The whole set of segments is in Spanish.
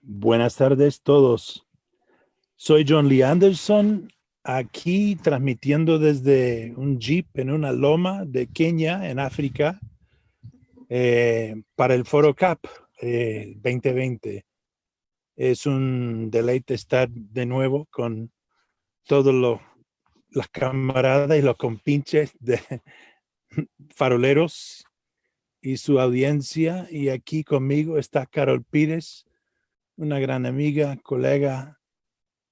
Buenas tardes todos. Soy John Lee Anderson, aquí transmitiendo desde un jeep en una loma de Kenia, en África, para el Foro CAP 2020. Es un deleite estar de nuevo con todos las camaradas y los compinches de faroleros y su audiencia. Y aquí conmigo está Carol Pires, una gran amiga, colega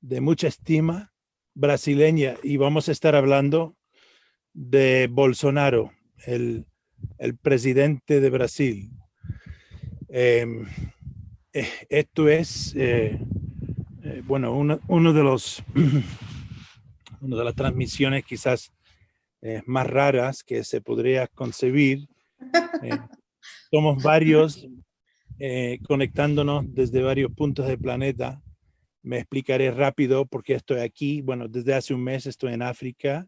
de mucha estima, brasileña, y vamos a estar hablando de Bolsonaro, el presidente de Brasil. Esto es, bueno, uno de los una de las transmisiones quizás más raras que se podría concebir. Somos varios conectándonos desde varios puntos del planeta. Me explicaré rápido por qué estoy aquí. Bueno, desde hace un mes estoy en África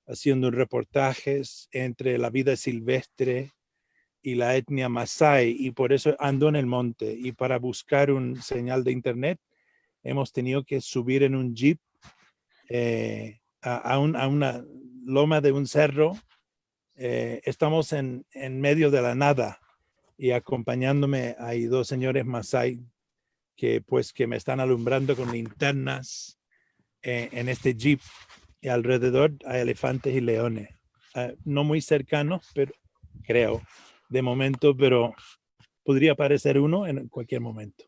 haciendo reportajes entre la vida silvestre y la etnia Masái, y por eso ando en el monte. Y para buscar un señal de internet hemos tenido que subir en un jeep a una loma de un cerro. Estamos en medio de la nada y acompañándome hay dos señores Masái que me están alumbrando con linternas en este jeep, y alrededor hay elefantes y leones. No muy cercanos, pero creo, de momento, pero podría aparecer uno en cualquier momento.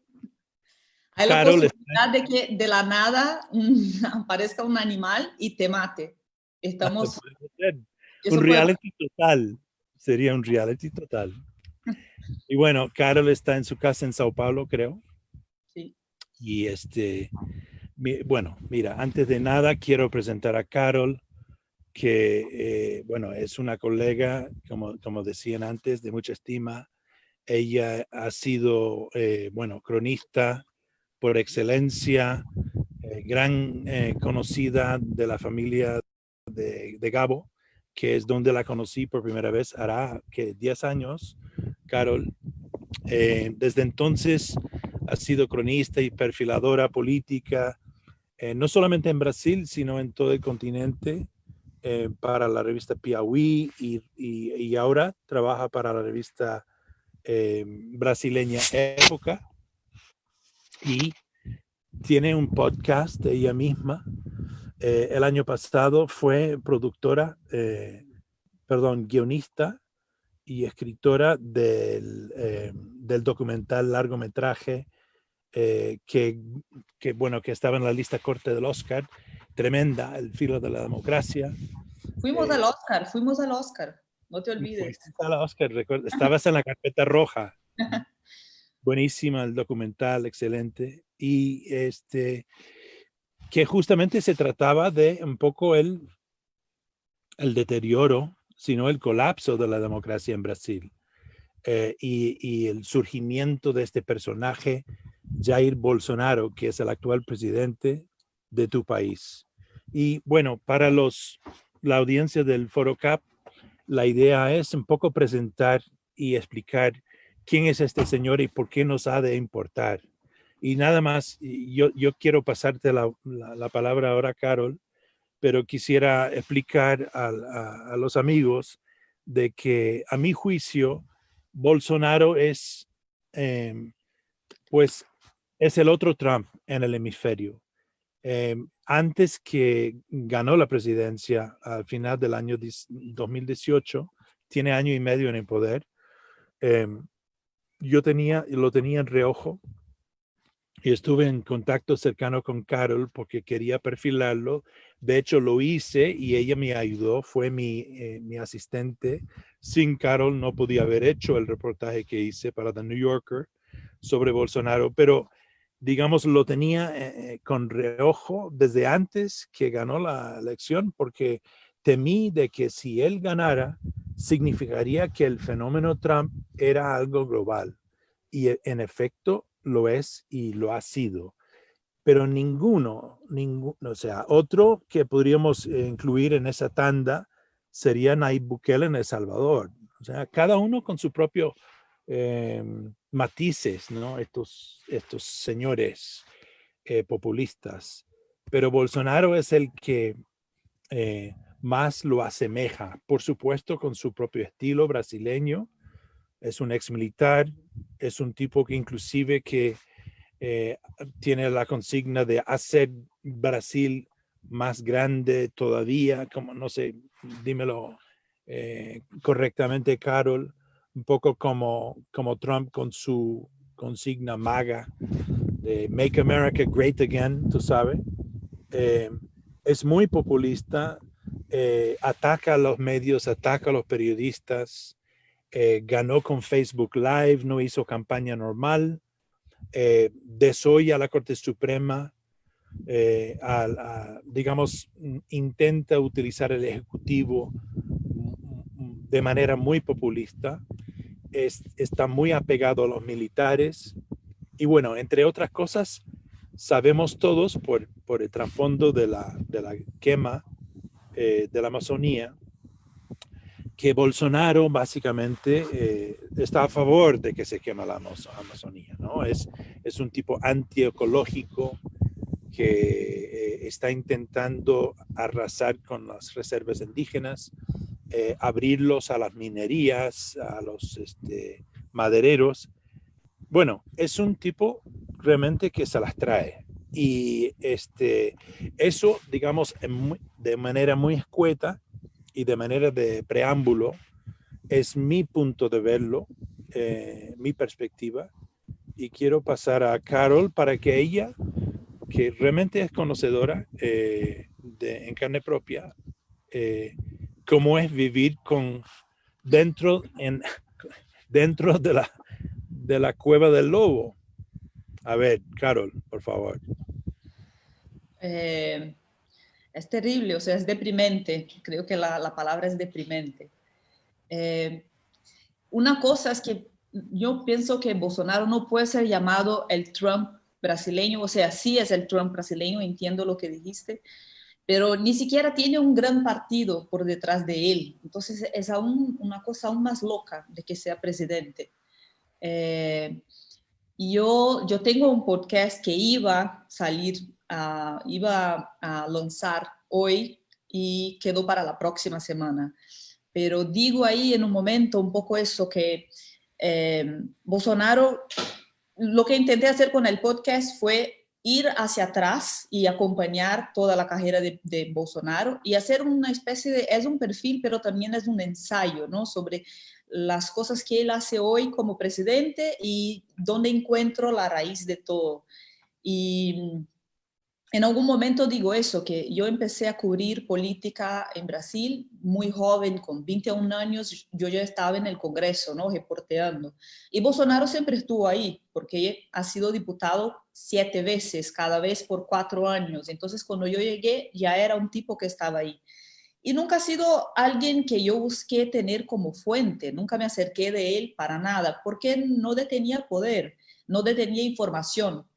Hay la posibilidad de que de la nada aparezca un animal y te mate. Estamos... Un reality total. Sería un reality total. Y bueno, Carol está en su casa en Sao Paulo, creo. Sí. Y bueno, mira, antes de nada quiero presentar a Carol, que, bueno, es una colega, como decían antes, de mucha estima. Ella ha sido, bueno, cronista por excelencia, gran conocida de la familia de Gabo, que es donde la conocí por primera vez, hará que 10 años, Carol. Desde entonces ha sido cronista y perfiladora política, no solamente en Brasil, sino en todo el continente, para la revista Piauí, y ahora trabaja para la revista brasileña Época, y tiene un podcast de ella misma. El año pasado fue guionista y escritora del documental largometraje que estaba en la lista corta del Oscar, tremenda, El filo de la democracia. Fuimos al Oscar, no te olvides. Fuiste al Oscar, recuerda, estabas en la carpeta roja. Buenísima el documental, excelente. Y que justamente se trataba de un poco el deterioro, sino el colapso de la democracia en Brasil. Y el surgimiento de este personaje, Jair Bolsonaro, que es el actual presidente de tu país. Y bueno, para la audiencia del Foro CAP, la idea es un poco presentar y explicar quién es este señor y por qué nos ha de importar. Y nada más, yo quiero pasarte la palabra ahora, Carol, pero quisiera explicar a los amigos de que, a mi juicio, Bolsonaro es, pues, es el otro Trump en el hemisferio. Antes que ganó la presidencia al final del año 2018, tiene año y medio en el poder, lo tenía en reojo y estuve en contacto cercano con Carol porque quería perfilarlo. De hecho, lo hice y ella me ayudó, fue mi asistente. Sin Carol no podía haber hecho el reportaje que hice para The New Yorker sobre Bolsonaro, pero digamos, lo tenía con reojo desde antes que ganó la elección, porque temí de que si él ganara, significaría que el fenómeno Trump era algo global. Y en efecto lo es y lo ha sido. Pero ninguno, o sea, otro que podríamos incluir en esa tanda sería Nayib Bukele en El Salvador. O sea, cada uno con su propio matices, ¿no? Estos señores populistas. Pero Bolsonaro es el que más lo asemeja, por supuesto, con su propio estilo brasileño. Es un ex militar, es un tipo que inclusive que tiene la consigna de hacer Brasil más grande todavía, como no sé, dímelo correctamente, Carol, un poco como Trump con su consigna MAGA, de Make America Great Again, tú sabes. Es muy populista, ataca a los medios, ataca a los periodistas, ganó con Facebook Live, no hizo campaña normal, desoye a la Corte Suprema, digamos, intenta utilizar el Ejecutivo de manera muy populista, está muy apegado a los militares y bueno, entre otras cosas, sabemos todos por el trasfondo de la quema de la Amazonía, que Bolsonaro básicamente está a favor de que se quema la Amazonía, ¿no? Es un tipo antiecológico que está intentando arrasar con las reservas indígenas, abrirlos a las minerías, a los madereros. Bueno, es un tipo realmente que se las trae. Y eso, digamos, de manera muy escueta y de manera de preámbulo, es mi punto de verlo, mi perspectiva. Y quiero pasar a Carol para que ella, que realmente es conocedora en carne propia, cómo es vivir dentro de la cueva del lobo. A ver, Carol, por favor. Es terrible, o sea, es deprimente. Creo que la palabra es deprimente. Una cosa es que yo pienso que Bolsonaro no puede ser llamado el Trump brasileño, o sea, sí es el Trump brasileño, entiendo lo que dijiste, pero ni siquiera tiene un gran partido por detrás de él. Entonces es una cosa aún más loca de que sea presidente. Yo tengo un podcast que iba a salir, iba a lanzar hoy y quedó para la próxima semana. Pero digo ahí en un momento un poco eso que Bolsonaro, lo que intenté hacer con el podcast fue ir hacia atrás y acompañar toda la carrera de Bolsonaro y hacer una especie de, es un perfil, pero también es un ensayo, ¿no? Sobre las cosas que él hace hoy como presidente y dónde encuentro la raíz de todo. Y en algún momento digo eso, que yo empecé a cubrir política en Brasil muy joven, con 21 años, yo ya estaba en el Congreso, ¿no? Reporteando. Y Bolsonaro siempre estuvo ahí, porque ha sido diputado 7 veces, cada vez por 4 años. Entonces, cuando yo llegué, ya era un tipo que estaba ahí. Y nunca ha sido alguien que yo busqué tener como fuente, nunca me acerqué de él para nada, porque no detenía poder, no detenía información.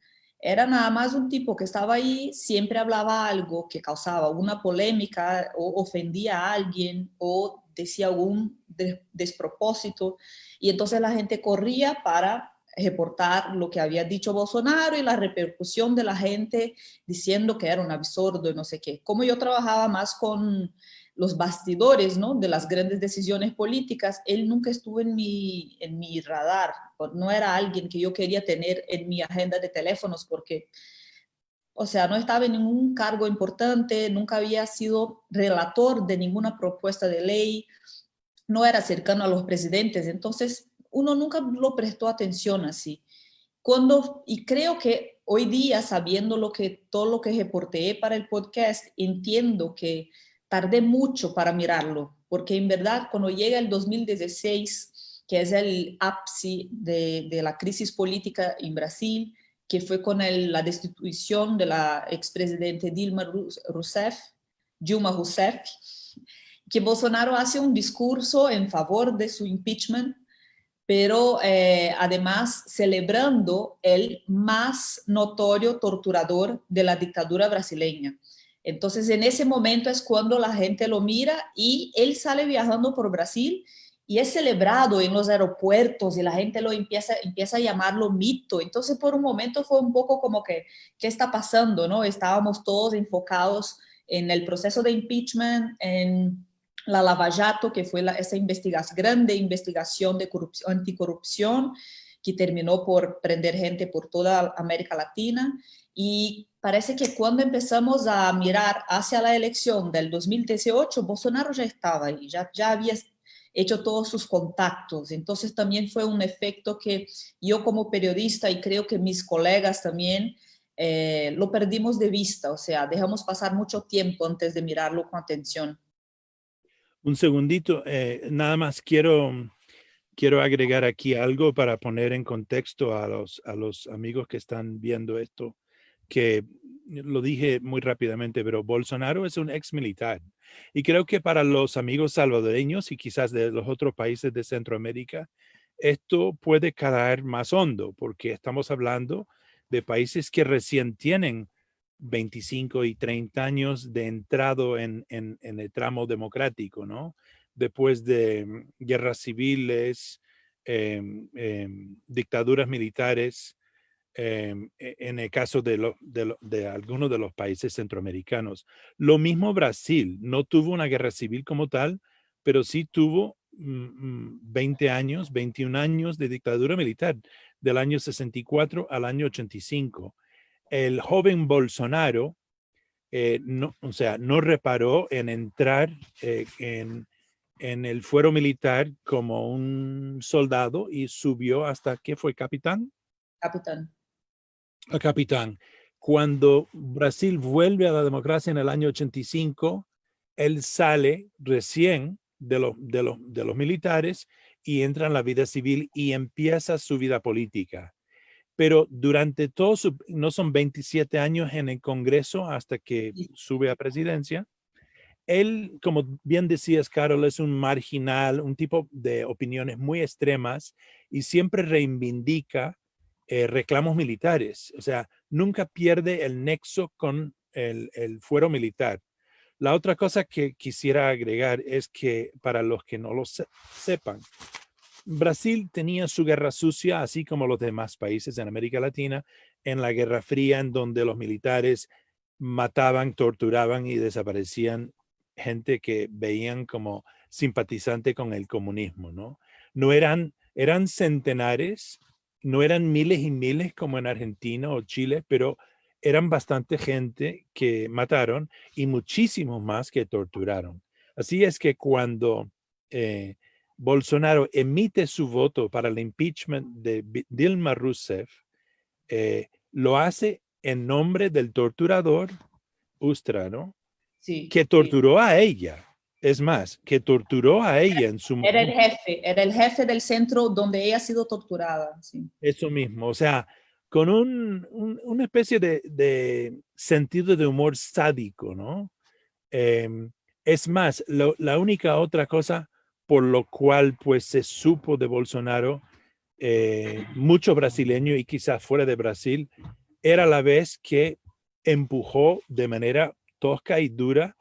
Era nada más un tipo que estaba ahí, siempre hablaba algo que causaba una polémica o ofendía a alguien o decía algún despropósito y entonces la gente corría para reportar lo que había dicho Bolsonaro y la repercusión de la gente diciendo que era un absurdo y no sé qué. Como yo trabajaba más con los bastidores, ¿no? De las grandes decisiones políticas, él nunca estuvo en mi radar, no era alguien que yo quería tener en mi agenda de teléfonos porque, o sea, no estaba en ningún cargo importante, nunca había sido relator de ninguna propuesta de ley, no era cercano a los presidentes, entonces uno nunca lo prestó atención así. Y creo que hoy día, sabiendo todo lo que reporté para el podcast, entiendo que tardé mucho para mirarlo, porque en verdad cuando llega el 2016, que es el ápice de la crisis política en Brasil, que fue con la destitución de la expresidente Dilma Rousseff, que Bolsonaro hace un discurso en favor de su impeachment, pero además celebrando el más notorio torturador de la dictadura brasileña. Entonces, en ese momento es cuando la gente lo mira y él sale viajando por Brasil y es celebrado en los aeropuertos y la gente lo empieza a llamarlo mito. Entonces, por un momento fue un poco como que, ¿qué está pasando? ¿No? Estábamos todos enfocados en el proceso de impeachment, en la Lava Jato, que fue esa grande investigación de anticorrupción, que terminó por prender gente por toda América Latina. Y parece que cuando empezamos a mirar hacia la elección del 2018, Bolsonaro ya estaba ahí, ya había hecho todos sus contactos. Entonces también fue un efecto que yo como periodista y creo que mis colegas también lo perdimos de vista, o sea, dejamos pasar mucho tiempo antes de mirarlo con atención. Un segundito, nada más quiero agregar aquí algo para poner en contexto a los amigos que están viendo esto, que lo dije muy rápidamente, pero Bolsonaro es un ex militar. Y creo que para los amigos salvadoreños y quizás de los otros países de Centroamérica, esto puede caer más hondo, porque estamos hablando de países que recién tienen 25 y 30 años de entrado en el tramo democrático, ¿no? Después de guerras civiles, dictaduras militares, en el caso de algunos de los países centroamericanos. Lo mismo Brasil, no tuvo una guerra civil como tal, pero sí tuvo 20 años, 21 años de dictadura militar, del año 64 al año 85. El joven Bolsonaro no, o sea, no reparó en entrar en el fuero militar como un soldado y subió hasta que fue capitán. Capitán. A capitán. Cuando Brasil vuelve a la democracia en el año 85, él sale recién de los militares y entra en la vida civil y empieza su vida política. Pero durante todo no son 27 años en el Congreso hasta que sube a presidencia. Él, como bien decías, Carol, es un marginal, un tipo de opiniones muy extremas y siempre reivindica reclamos militares. O sea, nunca pierde el nexo con el fuero militar. La otra cosa que quisiera agregar es que para los que no lo sepan, Brasil tenía su guerra sucia, así como los demás países en América Latina, en la Guerra Fría, en donde los militares mataban, torturaban y desaparecían gente que veían como simpatizante con el comunismo, ¿no? No eran centenares, no eran miles y miles como en Argentina o Chile, pero eran bastante gente que mataron y muchísimos más que torturaron. Así es que cuando Bolsonaro emite su voto para el impeachment de Dilma Rousseff, lo hace en nombre del torturador Ustra, ¿no? Sí, Que sí. torturó a ella. Es más, que torturó a ella en su momento. Era el jefe del centro donde ella ha sido torturada. Sí. Eso mismo, o sea, con una especie de sentido de humor sádico, ¿no? Es más, la única otra cosa por lo cual pues se supo de Bolsonaro, mucho brasileño y quizás fuera de Brasil, era la vez que empujó de manera tosca y dura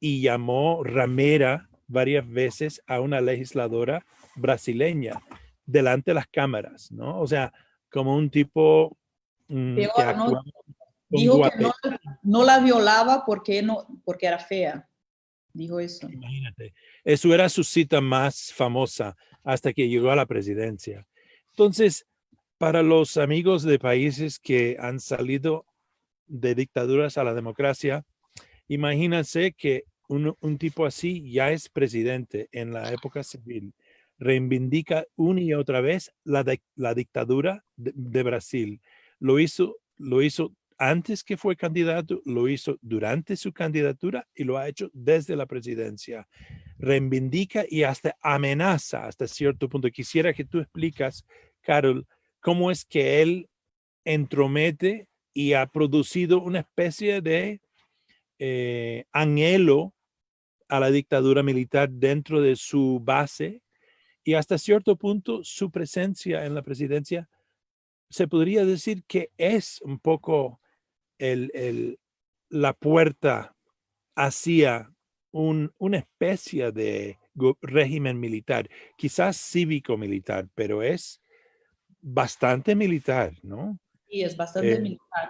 y llamó ramera varias veces a una legisladora brasileña delante de las cámaras, ¿no? O sea, como un tipo que Peor, ¿no? actuaba con Dijo que guape. no la violaba porque era fea. Dijo eso. Imagínate, eso era su cita más famosa hasta que llegó a la presidencia. Entonces, para los amigos de países que han salido de dictaduras a la democracia, imagínense que un tipo así ya es presidente en la época civil, reivindica una y otra vez la dictadura de Brasil. Lo hizo antes que fue candidato, lo hizo durante su candidatura y lo ha hecho desde la presidencia. Reivindica y hasta amenaza hasta cierto punto. Quisiera que tú explicas, Carol, cómo es que él entromete y ha producido una especie de anhelo a la dictadura militar dentro de su base y hasta cierto punto su presencia en la presidencia se podría decir que es un poco la puerta hacia una especie régimen militar, quizás cívico-militar, pero es bastante militar, ¿no? Y es bastante Eh, militar.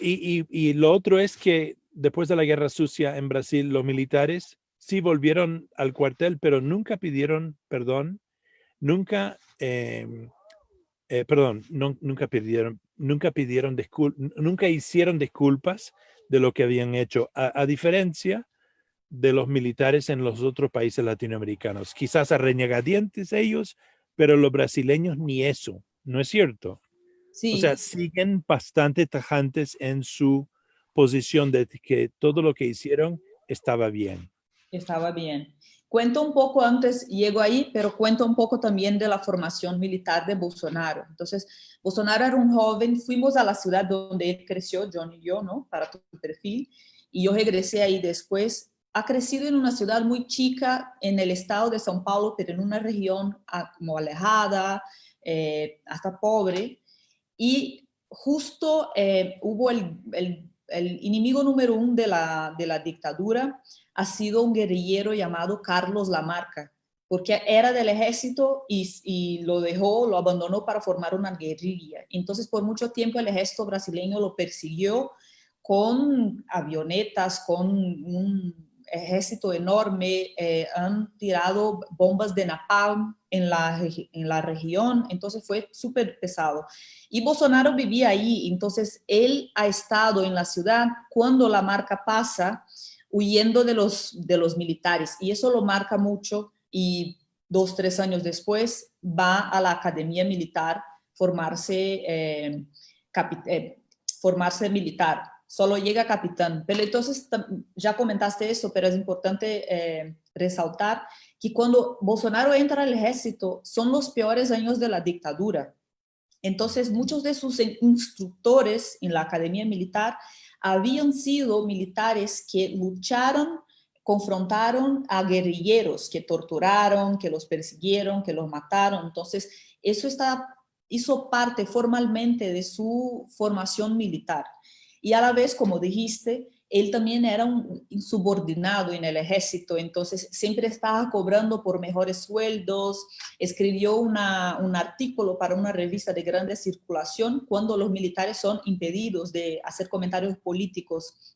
y lo otro es que después de la Guerra Sucia en Brasil, los militares sí volvieron al cuartel, pero nunca pidieron perdón, nunca, perdón, nunca hicieron disculpas de lo que habían hecho, a diferencia de los militares en los otros países latinoamericanos. Quizás a reñagadientes ellos, pero los brasileños ni eso, ¿no es cierto? O sea, Sí, siguen bastante tajantes en su posición de que todo lo que hicieron estaba bien. estaba bien. Cuento un poco antes, llego ahí, pero cuento un poco también de la formación militar de Bolsonaro. Entonces, Bolsonaro era un joven, fuimos a la ciudad donde él creció, John y yo, ¿no? Para tu perfil, y yo regresé ahí después. Ha crecido en una ciudad muy chica en el estado de São Paulo, pero en una región como alejada, hasta pobre. Y justo hubo el enemigo número uno de la dictadura, ha sido un guerrillero llamado Carlos Lamarca, porque era del ejército y lo dejó, lo abandonó para formar una guerrilla. Entonces, por mucho tiempo el ejército brasileño lo persiguió con avionetas, con un ejército enorme, han tirado bombas de napalm en la región, entonces fue súper pesado. Y Bolsonaro vivía ahí, entonces él ha estado en la ciudad cuando la marca pasa, huyendo de los militares, y eso lo marca mucho, y 2, 3 años después va a la academia militar formarse, formarse militar. Solo llega capitán. Pero entonces, ya comentaste eso, pero es importante resaltar que cuando Bolsonaro entra al ejército, son los peores años de la dictadura. Entonces, muchos de sus instructores en la academia militar habían sido militares que lucharon, confrontaron a guerrilleros, que torturaron, que los persiguieron, que los mataron. Entonces, eso hizo parte formalmente de su formación militar. Y a la vez, como dijiste, él también era un subordinado en el ejército, entonces siempre estaba cobrando por mejores sueldos, escribió un artículo para una revista de grande circulación cuando los militares son impedidos de hacer comentarios políticos.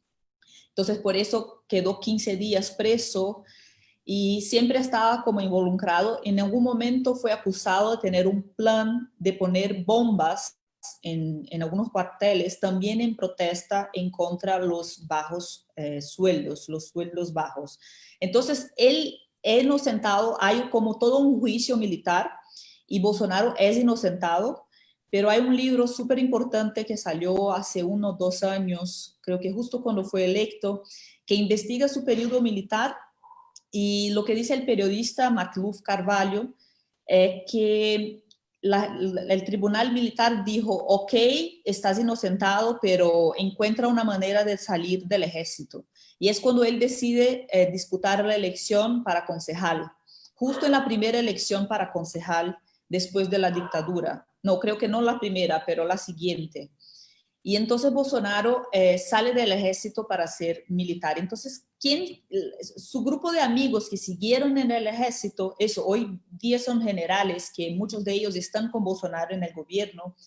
Entonces, por eso quedó 15 días preso y siempre estaba como involucrado. En algún momento fue acusado de tener un plan de poner bombas en algunos cuarteles, también en protesta en contra de los bajos sueldos, los sueldos bajos. Entonces, él es inocentado, hay como todo un juicio militar y Bolsonaro es inocentado, pero hay un libro súper importante que salió hace 1 o 2 años, creo que justo cuando fue electo, que investiga su periodo militar y lo que dice el periodista Macluf Carvalho es que el tribunal militar dijo, ok, estás inocentado, pero encuentra una manera de salir del ejército. Y es cuando él decide disputar la elección para concejal, justo en la primera elección para concejal después de la dictadura. No, creo que no la primera, pero la siguiente. Y entonces Bolsonaro sale del ejército para ser militar. Entonces, su grupo de amigos que siguieron en el ejército, eso, hoy día son generales, que muchos de ellos están con Bolsonaro en el gobierno,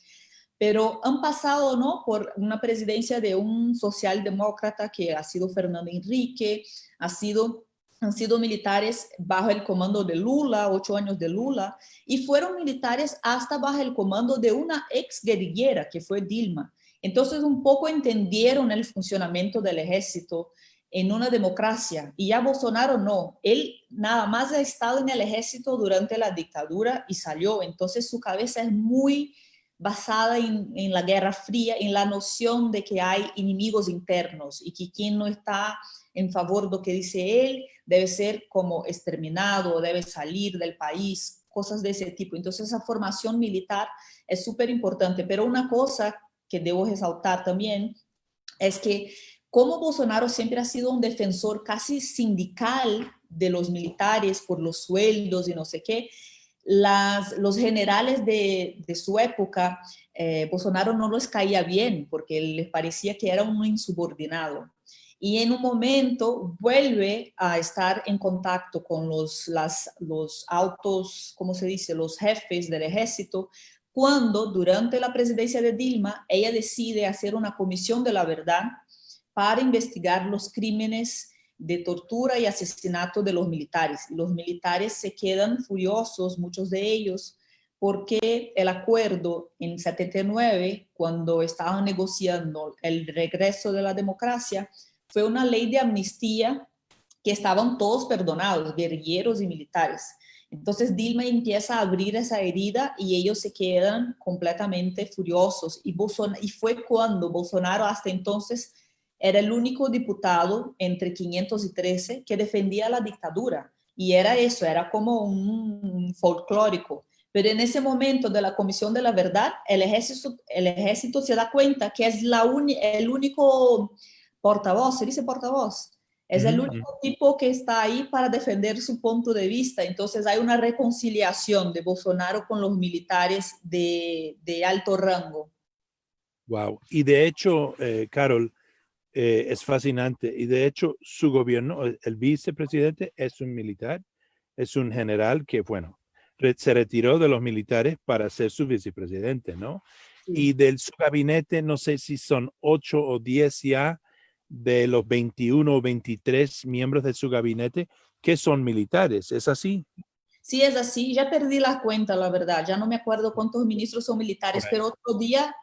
pero han pasado, ¿no?, por una presidencia de un socialdemócrata que ha sido Fernando Henrique, han sido militares bajo el comando de Lula, 8 años de Lula, y fueron militares hasta bajo el comando de una ex guerrillera que fue Dilma. Entonces, un poco entendieron el funcionamiento del ejército en una democracia. Y ya Bolsonaro no. Él nada más ha estado en el ejército durante la dictadura y salió. Entonces, su cabeza es muy basada en la Guerra Fría, en la noción de que hay enemigos internos y que quien no está en favor de lo que dice él debe ser como exterminado, debe salir del país, cosas de ese tipo. Entonces, esa formación militar es súper importante. Pero una cosa que debo resaltar también es que como Bolsonaro siempre ha sido un defensor casi sindical de los militares por los sueldos y no sé qué, los generales de su época, Bolsonaro no les caía bien porque les parecía que era un insubordinado. y en un momento vuelve a estar en contacto con los altos, ¿cómo se dice?, los jefes del ejército, cuando durante la presidencia de Dilma, ella decide hacer una comisión de la verdad para investigar los crímenes de tortura y asesinato de los militares. Los militares se quedan furiosos, muchos de ellos, porque el acuerdo en 79, cuando estaban negociando el regreso de la democracia, fue una ley de amnistía que estaban todos perdonados, guerrilleros y militares. Entonces Dilma empieza a abrir esa herida y ellos se quedan completamente furiosos. Y fue cuando Bolsonaro hasta entonces era el único diputado entre 513 que defendía la dictadura. Y era eso, era como un folclórico. Pero en ese momento de la Comisión de la Verdad, el ejército se da cuenta que es el único portavoz, se dice portavoz, es el único tipo que está ahí para defender su punto de vista. Entonces hay una reconciliación de Bolsonaro con los militares de alto rango. Wow. Y de hecho, Carol, es fascinante. Y de hecho, su gobierno, el vicepresidente es un militar, es un general que, bueno, se retiró de los militares para ser su vicepresidente, ¿no? Sí. Y de su gabinete, no sé si son 8 o 10 ya de los 21 o 23 miembros de su gabinete que son militares. ¿Es así? Sí, es así. Ya perdí la cuenta, la verdad. Ya no me acuerdo cuántos ministros son militares, pero otro día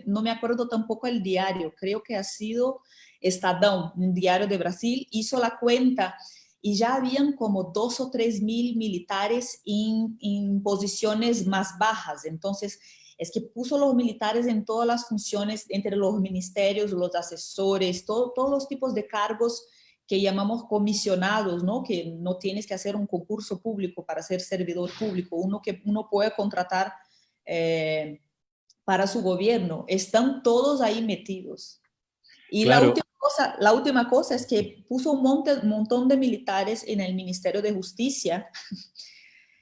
no me acuerdo tampoco el diario. Creo que ha sido Estadão, un diario de Brasil, hizo la cuenta y ya habían como 2 o 3 mil militares en posiciones más bajas. Entonces, es que puso los militares en todas las funciones, entre los ministerios, los asesores, todos los tipos de cargos que llamamos comisionados, ¿no? Que no tienes que hacer un concurso público para ser servidor público, uno que uno puede contratar para su gobierno. Están todos ahí metidos. Y Claro. la última cosa es que puso un montón de militares en el Ministerio de Justicia.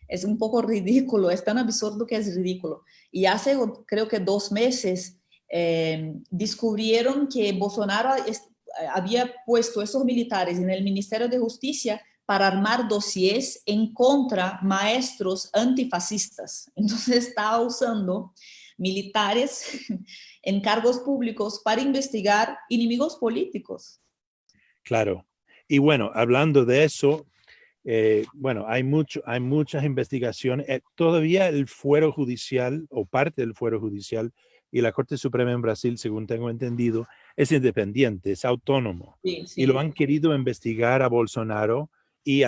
Es un poco ridículo, es tan absurdo que es ridículo. Y hace, creo que 2 meses, descubrieron que Bolsonaro había puesto esos militares en el Ministerio de Justicia para armar dossiers en contra maestros antifascistas. Entonces estaba usando militares en cargos públicos para investigar enemigos políticos. Claro. Y bueno, hablando de eso, bueno, hay muchas investigaciones. Todavía el fuero judicial o parte del fuero judicial y la Corte Suprema en Brasil, según tengo entendido, es independiente, es autónomo. Sí, Y lo sí. han querido investigar a Bolsonaro y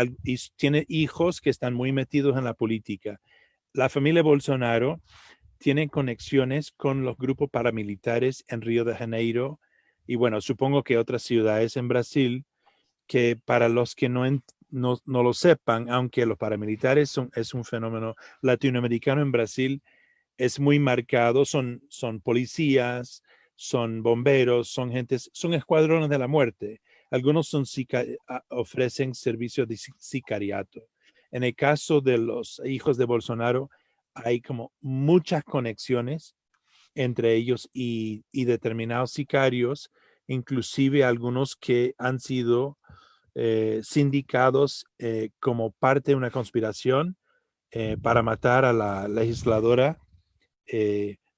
tiene hijos que están muy metidos en la política. La familia Bolsonaro tiene conexiones con los grupos paramilitares en Río de Janeiro y bueno, supongo que otras ciudades en Brasil que para los que no lo sepan, aunque los paramilitares es un fenómeno latinoamericano en Brasil, es muy marcado, son policías, son bomberos, son escuadrones de la muerte. Algunos ofrecen servicios de sicariato. En el caso de los hijos de Bolsonaro, hay como muchas conexiones entre ellos y determinados sicarios, inclusive algunos que han sido sindicados como parte de una conspiración para matar a la legisladora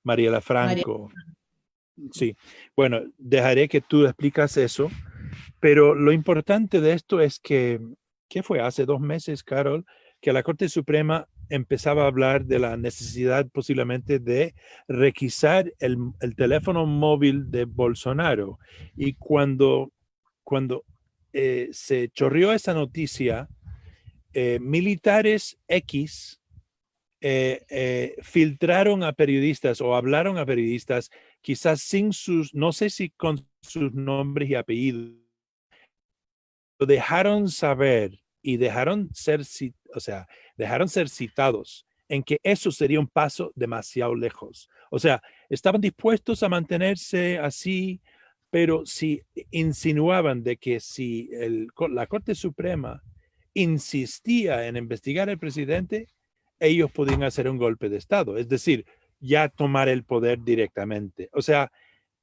Mariela María. Franco. Sí, bueno, dejaré que tú explicas eso, pero lo importante de esto es que, ¿qué fue? Hace 2 meses, Carol, que la Corte Suprema empezaba a hablar de la necesidad posiblemente de requisar el teléfono móvil de Bolsonaro. Y cuando se chorreó esa noticia, militares X filtraron a periodistas o hablaron a periodistas, quizás sin no sé si con sus nombres y apellidos, dejaron saber y dejaron ser citados en que eso sería un paso demasiado lejos. O sea, estaban dispuestos a mantenerse así, pero si insinuaban de que si la Corte Suprema insistía en investigar al presidente, ellos podían hacer un golpe de Estado, es decir, ya tomar el poder directamente. O sea,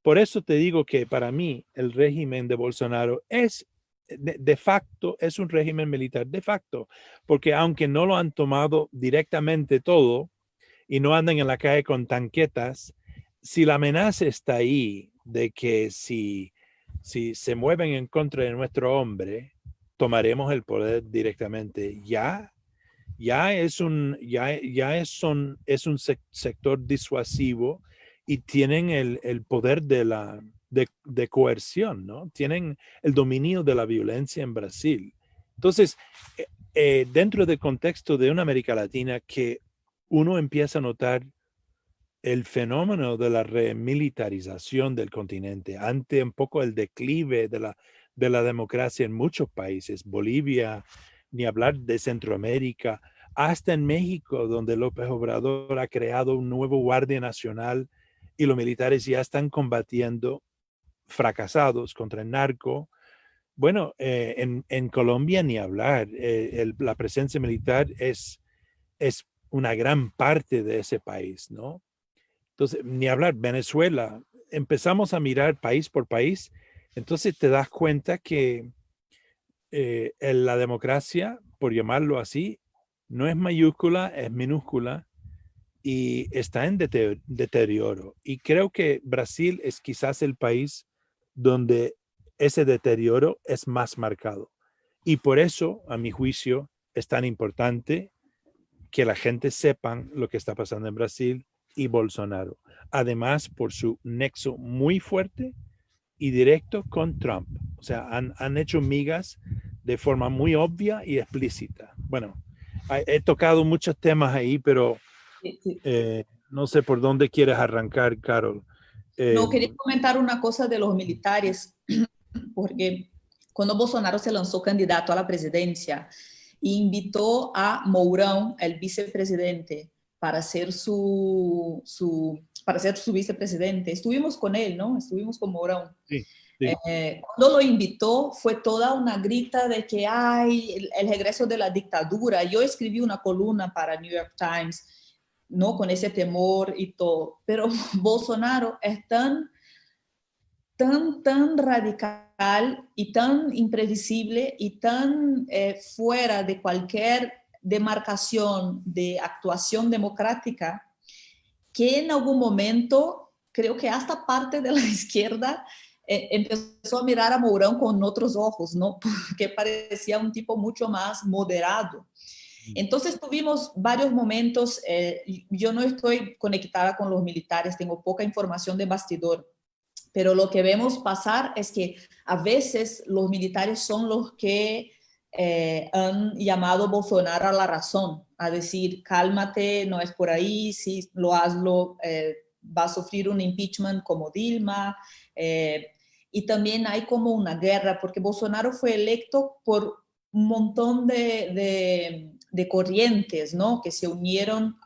por eso te digo que para mí el régimen de Bolsonaro es de facto, es un régimen militar de facto, porque aunque no lo han tomado directamente todo y no andan en la calle con tanquetas, si la amenaza está ahí de que si se mueven en contra de nuestro hombre, tomaremos el poder directamente. Es un sector disuasivo y tienen el poder de coerción, ¿no? Tienen el dominio de la violencia en Brasil. Entonces, dentro del contexto de una América Latina que uno empieza a notar el fenómeno de la remilitarización del continente ante un poco el declive de la democracia en muchos países, Bolivia, ni hablar de Centroamérica, hasta en México, donde López Obrador ha creado un nuevo Guardia Nacional y los militares ya están combatiendo fracasados contra el narco. Bueno, en Colombia ni hablar, la presencia militar es una gran parte de ese país, ¿no? Entonces, ni hablar, Venezuela, empezamos a mirar país por país, entonces te das cuenta que la democracia, por llamarlo así, no es mayúscula, es minúscula y está en deterioro. Y creo que Brasil es quizás el país donde ese deterioro es más marcado. Y por eso, a mi juicio, es tan importante que la gente sepan lo que está pasando en Brasil y Bolsonaro. Además, por su nexo muy fuerte y directo con Trump. O sea, han hecho migas de forma muy obvia y explícita. Bueno, he tocado muchos temas ahí, pero Sí, sí. no sé por dónde quieres arrancar, Carol. No, quería comentar una cosa de los militares, porque cuando Bolsonaro se lanzó candidato a la presidencia, invitó a Mourão, el vicepresidente, para ser su vicepresidente. Estuvimos con él, ¿no? Estuvimos con Mourão. Sí, sí. Cuando lo invitó fue toda una grita de que hay el regreso de la dictadura. Yo escribí una columna para New York Times, ¿no? Con ese temor y todo. Pero Bolsonaro es tan radical y tan imprevisible y tan fuera de cualquier demarcación de actuación democrática que en algún momento, creo que hasta parte de la izquierda empezó a mirar a Mourão con otros ojos, ¿no? Porque parecía un tipo mucho más moderado. Entonces tuvimos varios momentos, yo no estoy conectada con los militares, tengo poca información de bastidor, pero lo que vemos pasar es que a veces los militares son los que han llamado a Bolsonaro a la razón, a decir, cálmate, no es por ahí, si lo hazlo, va a sufrir un impeachment como Dilma. Y también hay como una guerra, porque Bolsonaro fue electo por un montón de corrientes, ¿no? Que se unieron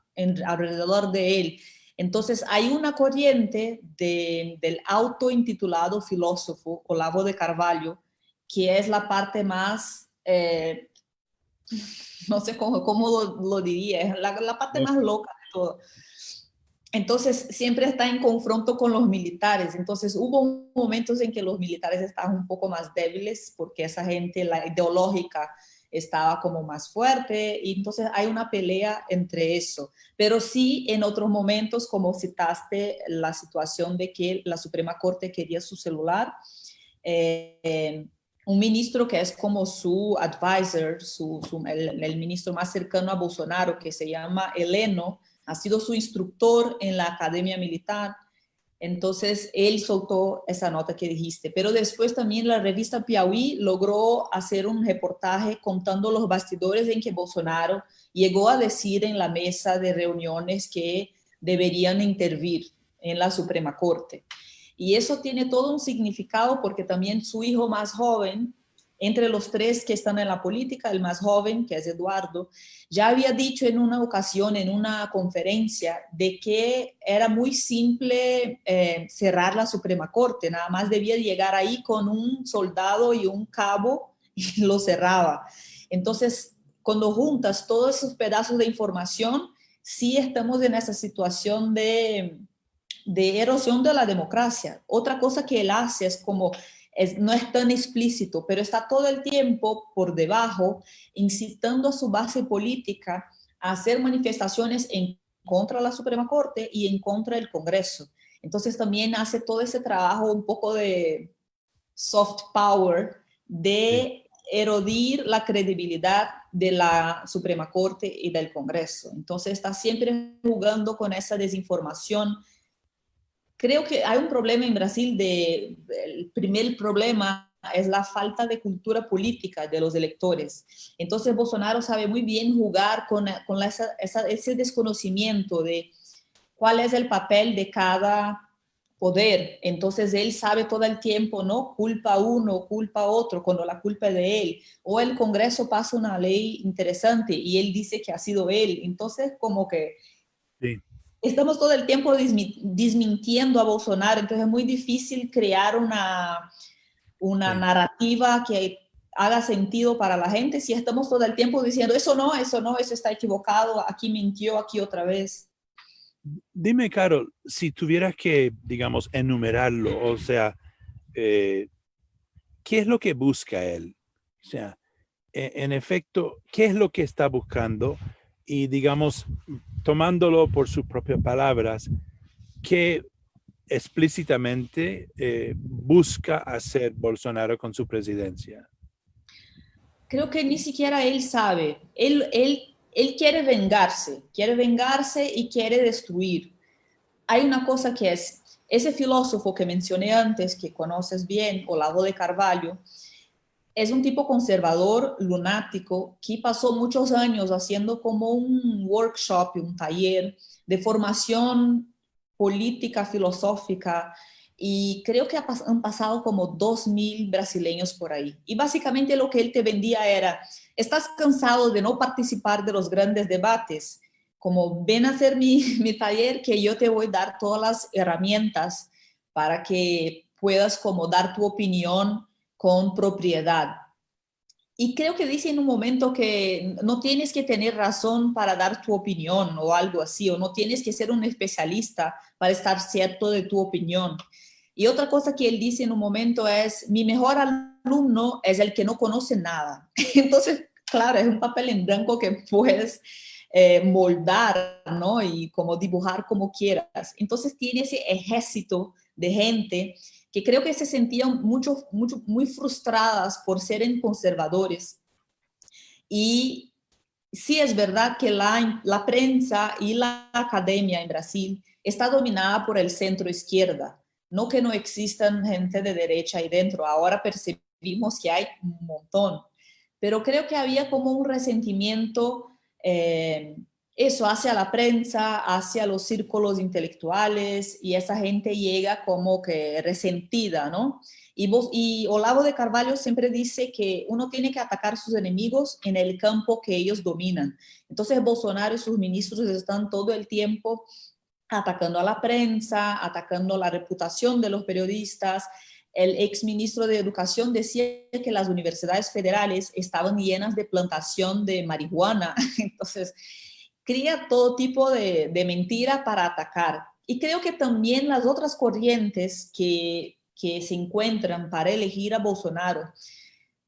alrededor de él. Entonces hay una corriente del autointitulado filósofo Olavo de Carvalho, que es la parte más, no sé cómo lo diría, es la parte más loca de todo. Entonces siempre está en confronto con los militares. Entonces hubo momentos en que los militares estaban un poco más débiles porque esa gente, la ideológica, estaba como más fuerte y entonces hay una pelea entre eso. Pero sí en otros momentos, como citaste, la situación de que la Suprema Corte quería su celular, un ministro que es como su advisor, el ministro más cercano a Bolsonaro, que se llama Heleno, ha sido su instructor en la Academia Militar. Entonces, él soltó esa nota que dijiste. Pero después también la revista Piauí logró hacer un reportaje contando los bastidores en que Bolsonaro llegó a decir en la mesa de reuniones que deberían intervenir en la Suprema Corte. Y eso tiene todo un significado porque también su hijo más joven, entre los tres que están en la política, el más joven, que es Eduardo, ya había dicho en una ocasión, en una conferencia, de que era muy simple cerrar la Suprema Corte, nada más debía llegar ahí con un soldado y un cabo y lo cerraba. Entonces, cuando juntas todos esos pedazos de información, sí estamos en esa situación de de erosión de la democracia. Otra cosa que él hace es como, no es tan explícito, pero está todo el tiempo por debajo incitando a su base política a hacer manifestaciones en contra de la Suprema Corte y en contra del Congreso. Entonces también hace todo ese trabajo un poco de soft power, Sí. de erodir la credibilidad de la Suprema Corte y del Congreso. Entonces está siempre jugando con esa desinformación. Creo que hay un problema en Brasil, el primer problema es la falta de cultura política de los electores. Entonces Bolsonaro sabe muy bien jugar con ese desconocimiento de cuál es el papel de cada poder. Entonces él sabe todo el tiempo, ¿no? Culpa a uno, culpa a otro, cuando la culpa es de él. O el Congreso pasa una ley interesante y él dice que ha sido él. Entonces como que Sí. estamos todo el tiempo desmintiendo a Bolsonaro, entonces es muy difícil crear una Sí. narrativa que haga sentido para la gente si estamos todo el tiempo diciendo eso no, eso no, eso está equivocado, aquí mintió, aquí otra vez. Dime, Carol, si tuvieras que, digamos, enumerarlo, o sea, eh, ¿qué es lo que busca él? O sea, en efecto, ¿qué es lo que está buscando? Y, digamos, tomándolo por sus propias palabras, ¿qué explícitamente busca hacer Bolsonaro con su presidencia? Creo que ni siquiera él sabe. Él quiere vengarse y quiere destruir. Hay una cosa que es, ese filósofo que mencioné antes, que conoces bien, Olavo de Carvalho, es un tipo conservador, lunático, que pasó muchos años haciendo como un workshop, un taller de formación política, filosófica, y creo que han pasado como 2000 brasileños por ahí. Y básicamente lo que él te vendía era, estás cansado de no participar de los grandes debates, como ven a hacer mi taller que yo te voy a dar todas las herramientas para que puedas como dar tu opinión con propiedad. Y creo que dice en un momento que no tienes que tener razón para dar tu opinión o algo así, o no tienes que ser un especialista para estar cierto de tu opinión. Y otra cosa que él dice en un momento es, mi mejor alumno es el que no conoce nada. Entonces, claro, es un papel en blanco que puedes moldar, ¿no? Y como dibujar como quieras. Entonces tiene ese ejército de gente que creo que se sentían muy frustradas por ser conservadores. Y sí es verdad que la prensa y la academia en Brasil está dominada por el centro izquierda. No que no existan gente de derecha ahí dentro, ahora percibimos que hay un montón, pero creo que había como un resentimiento, eso, hacia la prensa, hacia los círculos intelectuales, y esa gente llega como que resentida, ¿no? Y Olavo de Carvalho siempre dice que uno tiene que atacar a sus enemigos en el campo que ellos dominan. Entonces Bolsonaro y sus ministros están todo el tiempo atacando a la prensa, atacando la reputación de los periodistas. El exministro de Educación decía que las universidades federales estaban llenas de plantación de marihuana. Entonces, cría todo tipo de mentira para atacar. Y creo que también las otras corrientes que se encuentran para elegir a Bolsonaro,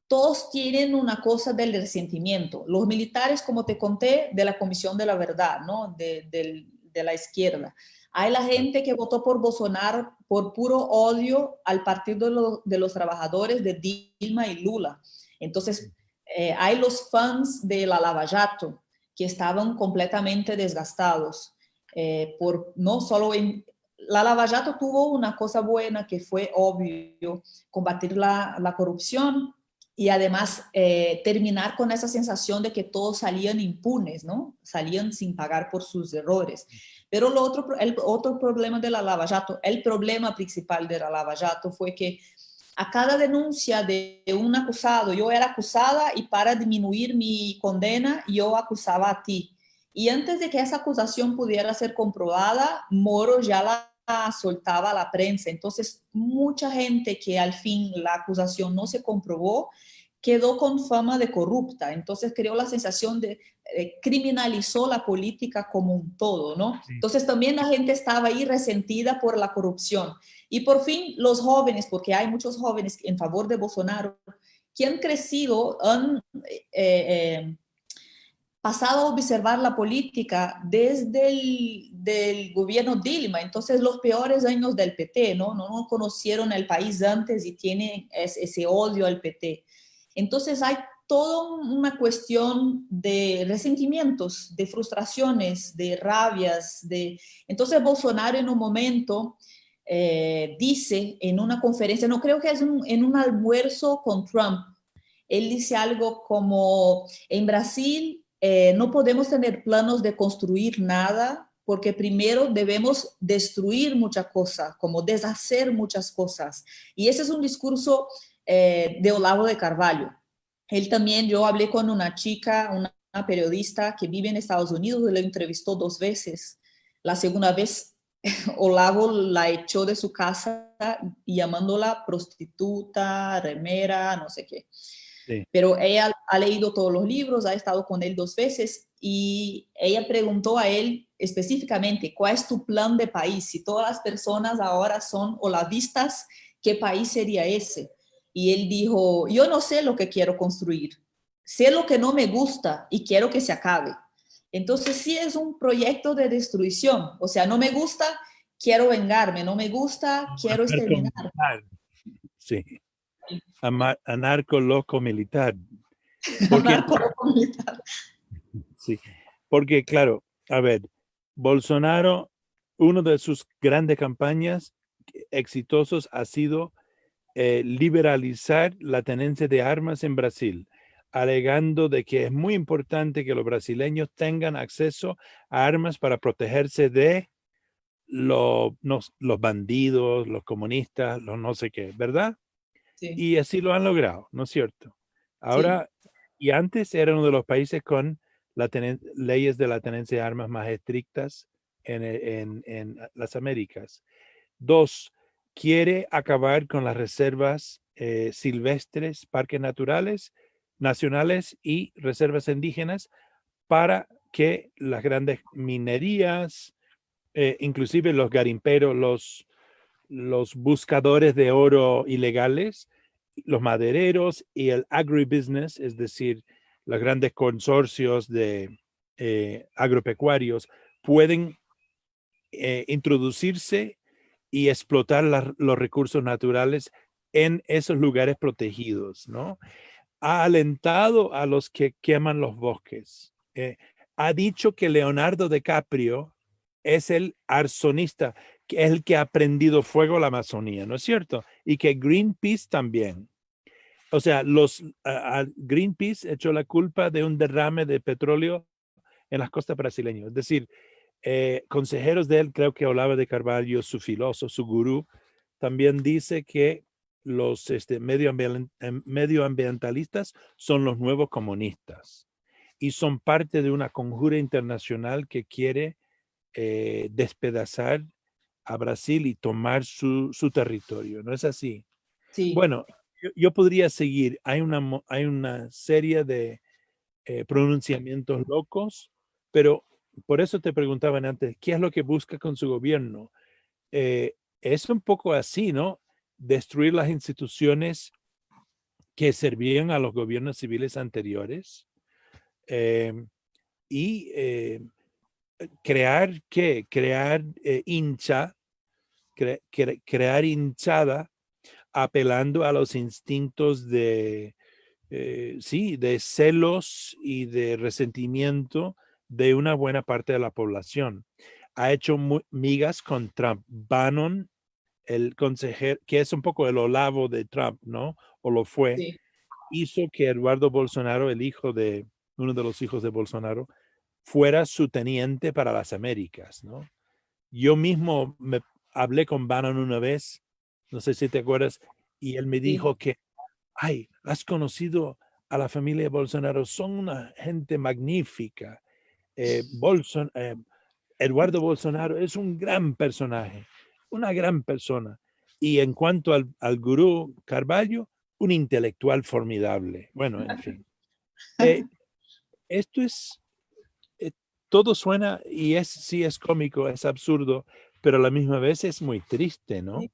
todos tienen una cosa del resentimiento. Los militares, como te conté, de la Comisión de la Verdad, ¿no? De la izquierda. Hay la gente que votó por Bolsonaro por puro odio al Partido de los Trabajadores de Dilma y Lula. Entonces, hay los fans de la Lava Jato que estaban completamente desgastados. Por no solo en, la Lava Jato tuvo una cosa buena que fue obvio, combatir la corrupción y además terminar con esa sensación de que todos salían impunes, ¿no? Salían sin pagar por sus errores. Pero el otro problema de la Lava Jato, el problema principal de la Lava Jato fue que a cada denuncia de un acusado, yo era acusada y para disminuir mi condena, yo acusaba a ti. Y antes de que esa acusación pudiera ser comprobada, Moro ya la soltaba a la prensa. Entonces, mucha gente que al fin la acusación no se comprobó, quedó con fama de corrupta. Entonces creó la sensación de criminalizó la política como un todo, ¿no? Sí. Entonces también la gente estaba ahí resentida por la corrupción. Y por fin los jóvenes, porque hay muchos jóvenes en favor de Bolsonaro, que han crecido, han pasado a observar la política desde el del gobierno Dilma, entonces los peores años del PT, ¿no? No conocieron el país antes y tienen ese odio al PT. Entonces hay toda una cuestión de resentimientos, de frustraciones, de rabias. Entonces Bolsonaro en un momento dice en una conferencia, no creo que es en un almuerzo con Trump, él dice algo como, en Brasil no podemos tener planos de construir nada porque primero debemos destruir muchas cosas, como deshacer muchas cosas. Y ese es un discurso de Olavo de Carvalho. Él también, yo hablé con una chica, una periodista que vive en Estados Unidos, y la entrevistó 2 veces. La segunda vez, Olavo la echó de su casa llamándola prostituta, remera, no sé qué. Sí. Pero ella ha leído todos los libros, ha estado con él 2 veces y ella preguntó a él específicamente, ¿cuál es tu plan de país? Si todas las personas ahora son olavistas, ¿qué país sería ese? Y él dijo, yo no sé lo que quiero construir, sé lo que no me gusta y quiero que se acabe. Entonces sí es un proyecto de destrucción, o sea, no me gusta, quiero vengarme, no me gusta, quiero exterminar. Anarco-militar, sí. Anarco-loco militar. Porque, Anarco-comunitario. sí, porque claro, a ver, Bolsonaro, una de sus grandes campañas exitosos ha sido liberalizar la tenencia de armas en Brasil, alegando de que es muy importante que los brasileños tengan acceso a armas para protegerse de los bandidos, los comunistas, los no sé qué, ¿verdad? Sí, Y así lo han logrado, ¿no es cierto? sí. Ahora, y antes era uno de los países con leyes de la tenencia de armas más estrictas en las Américas. Dos, quiere acabar con las reservas silvestres, parques naturales, nacionales y reservas indígenas para que las grandes minerías, inclusive los garimperos, los buscadores de oro ilegales, los madereros y el agribusiness, es decir, los grandes consorcios de agropecuarios, pueden introducirse y explotar los recursos naturales en esos lugares protegidos, ¿no? Ha alentado a los que queman los bosques. Ha dicho que Leonardo DiCaprio es el arsonista, que es el que ha prendido fuego a la Amazonía, ¿no es cierto? Y que Greenpeace también. O sea, Greenpeace echó la culpa de un derrame de petróleo en las costas brasileñas. Es decir, consejeros de él, creo que Olavo de Carvalho, su filósofo, su gurú, también dice que los medioambientalistas son los nuevos comunistas y son parte de una conjura internacional que quiere despedazar a Brasil y tomar su territorio. ¿No es así? Sí, Bueno, yo podría seguir. Hay una serie de pronunciamientos locos, pero por eso te preguntaban antes, ¿qué es lo que busca con su gobierno? Es un poco así, ¿no? Destruir las instituciones que servían a los gobiernos civiles anteriores eh, y crear, ¿qué? Crear crear hinchada apelando a los instintos de, sí, de celos y de resentimiento de una buena parte de la población. Ha hecho migas con Trump. Bannon, el consejero, que es un poco el Olavo de Trump, ¿no? O lo fue, sí. hizo que Eduardo Bolsonaro, el hijo de uno de los hijos de Bolsonaro, fuera su teniente para las Américas, ¿no? Yo mismo me hablé con Bannon una vez, no sé si te acuerdas, y él me Sí. dijo que, ay, has conocido a la familia de Bolsonaro, son una gente magnífica. Eduardo Bolsonaro es un gran personaje, una gran persona. Y en cuanto al gurú Carvalho, un intelectual formidable. Bueno, en fin. Eh, esto es, todo suena y sí es cómico, es absurdo, pero a la misma vez es muy triste, ¿no? Sí,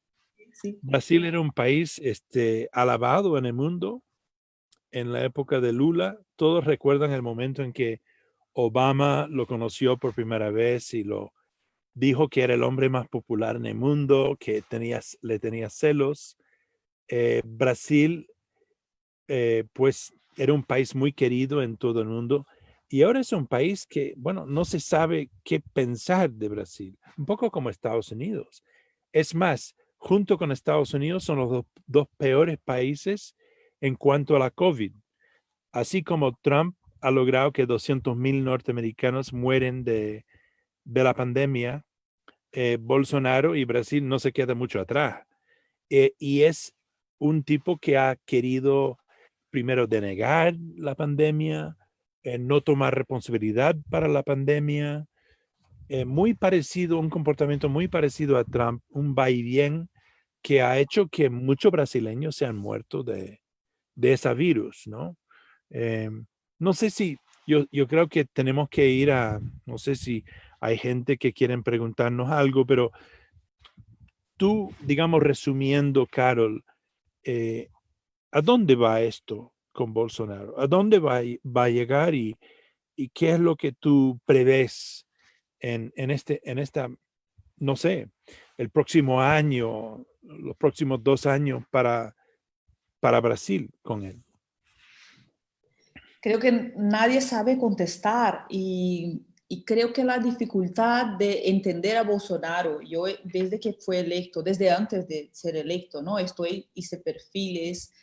sí. Brasil era un país alabado en el mundo en la época de Lula. Todos recuerdan el momento en que Obama lo conoció por primera vez y lo dijo que era el hombre más popular en el mundo, que le tenía celos. Brasil, pues, era un país muy querido en todo el mundo. Y ahora es un país que, bueno, no se sabe qué pensar de Brasil, un poco como Estados Unidos. Es más, junto con Estados Unidos son los dos peores países en cuanto a la COVID. Así como Trump ha logrado que 200,000 norteamericanos mueren de la pandemia, Bolsonaro y Brasil no se queda mucho atrás. Y es un tipo que ha querido primero denegar la pandemia, no tomar responsabilidad para la pandemia, muy parecido, un comportamiento muy parecido a Trump, un vaivén que ha hecho que muchos brasileños se han muerto de ese virus, ¿no? Eh, no sé si, yo creo que tenemos que ir no sé si hay gente que quieren preguntarnos algo, pero tú, digamos, resumiendo, Carol, eh, ¿a dónde va esto con Bolsonaro? ¿A dónde va a llegar y qué es lo que tú prevés en esta, no sé, el próximo año, los próximos 2 años para Brasil con él? Creo que nadie sabe contestar y creo que la dificultad de entender a Bolsonaro, yo desde que fue electo, desde antes de ser electo, ¿no? Hice perfiles,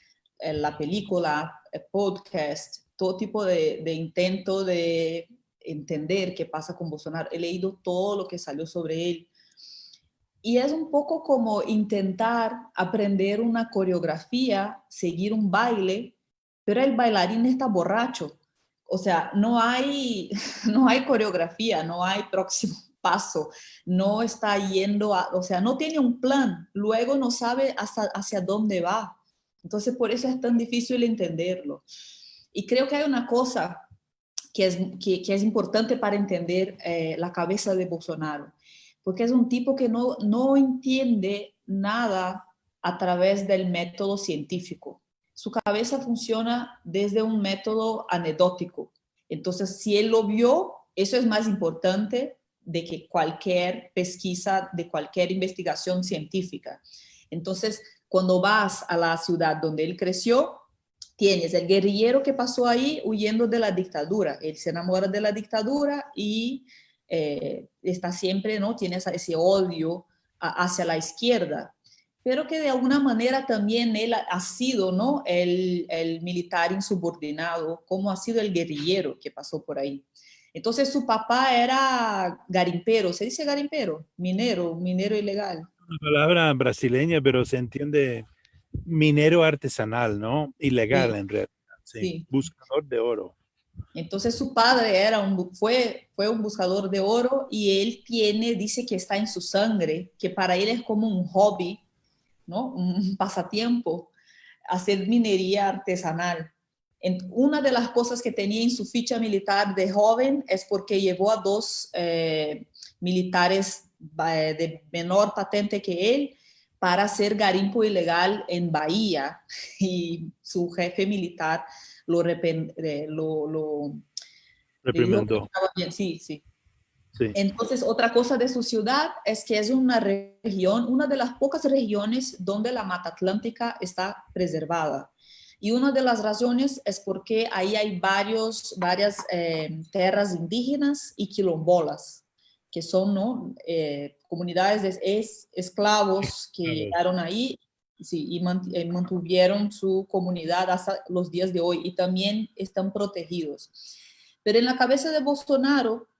la película, podcast, todo tipo de intento de entender qué pasa con Bolsonaro. He leído todo lo que salió sobre él. Y es un poco como intentar aprender una coreografía, seguir un baile, pero el bailarín está borracho. O sea, no hay, no hay coreografía, no hay próximo paso, no está yendo o sea, no tiene un plan, luego no sabe hacia dónde va. Entonces, por eso es tan difícil entenderlo. Y creo que hay una cosa que es importante para entender la cabeza de Bolsonaro, porque es un tipo que no entiende nada a través del método científico. Su cabeza funciona desde un método anecdótico. Entonces, si él lo vio, eso es más importante de que cualquier pesquisa, de cualquier investigación científica. Entonces, cuando vas a la ciudad donde él creció, tienes el guerrillero que pasó ahí huyendo de la dictadura. Él se enamora de la dictadura y está siempre, ¿no? Tiene ese odio hacia la izquierda, pero que de alguna manera también él ha sido, ¿no? El militar insubordinado, como ha sido el guerrillero que pasó por ahí. Entonces su papá era garimpero, ¿se dice garimpero? Minero ilegal. Una palabra brasileña, pero se entiende minero artesanal, ¿no? Ilegal Sí, en realidad, sí. sí. Buscador de oro. Entonces su padre fue un buscador de oro y él dice que está en su sangre, que para él es como un hobby, ¿no? Un pasatiempo, hacer minería artesanal. Una de las cosas que tenía en su ficha militar de joven es porque llevó a dos militares de menor patente que él para hacer garimpo ilegal en Bahía y su jefe militar le dijo que Reprimandó. estaba bien, sí, sí. Sí. Entonces, otra cosa de su ciudad es que es una región, una de las pocas regiones donde la Mata Atlántica está preservada. Y una de las razones es porque ahí hay varias tierras indígenas y quilombolas, que son, ¿no? Comunidades de esclavos que Vamos. llegaron ahí, sí, y mantuvieron su comunidad hasta los días de hoy y también están protegidos. Pero en la cabeza de Bolsonaro,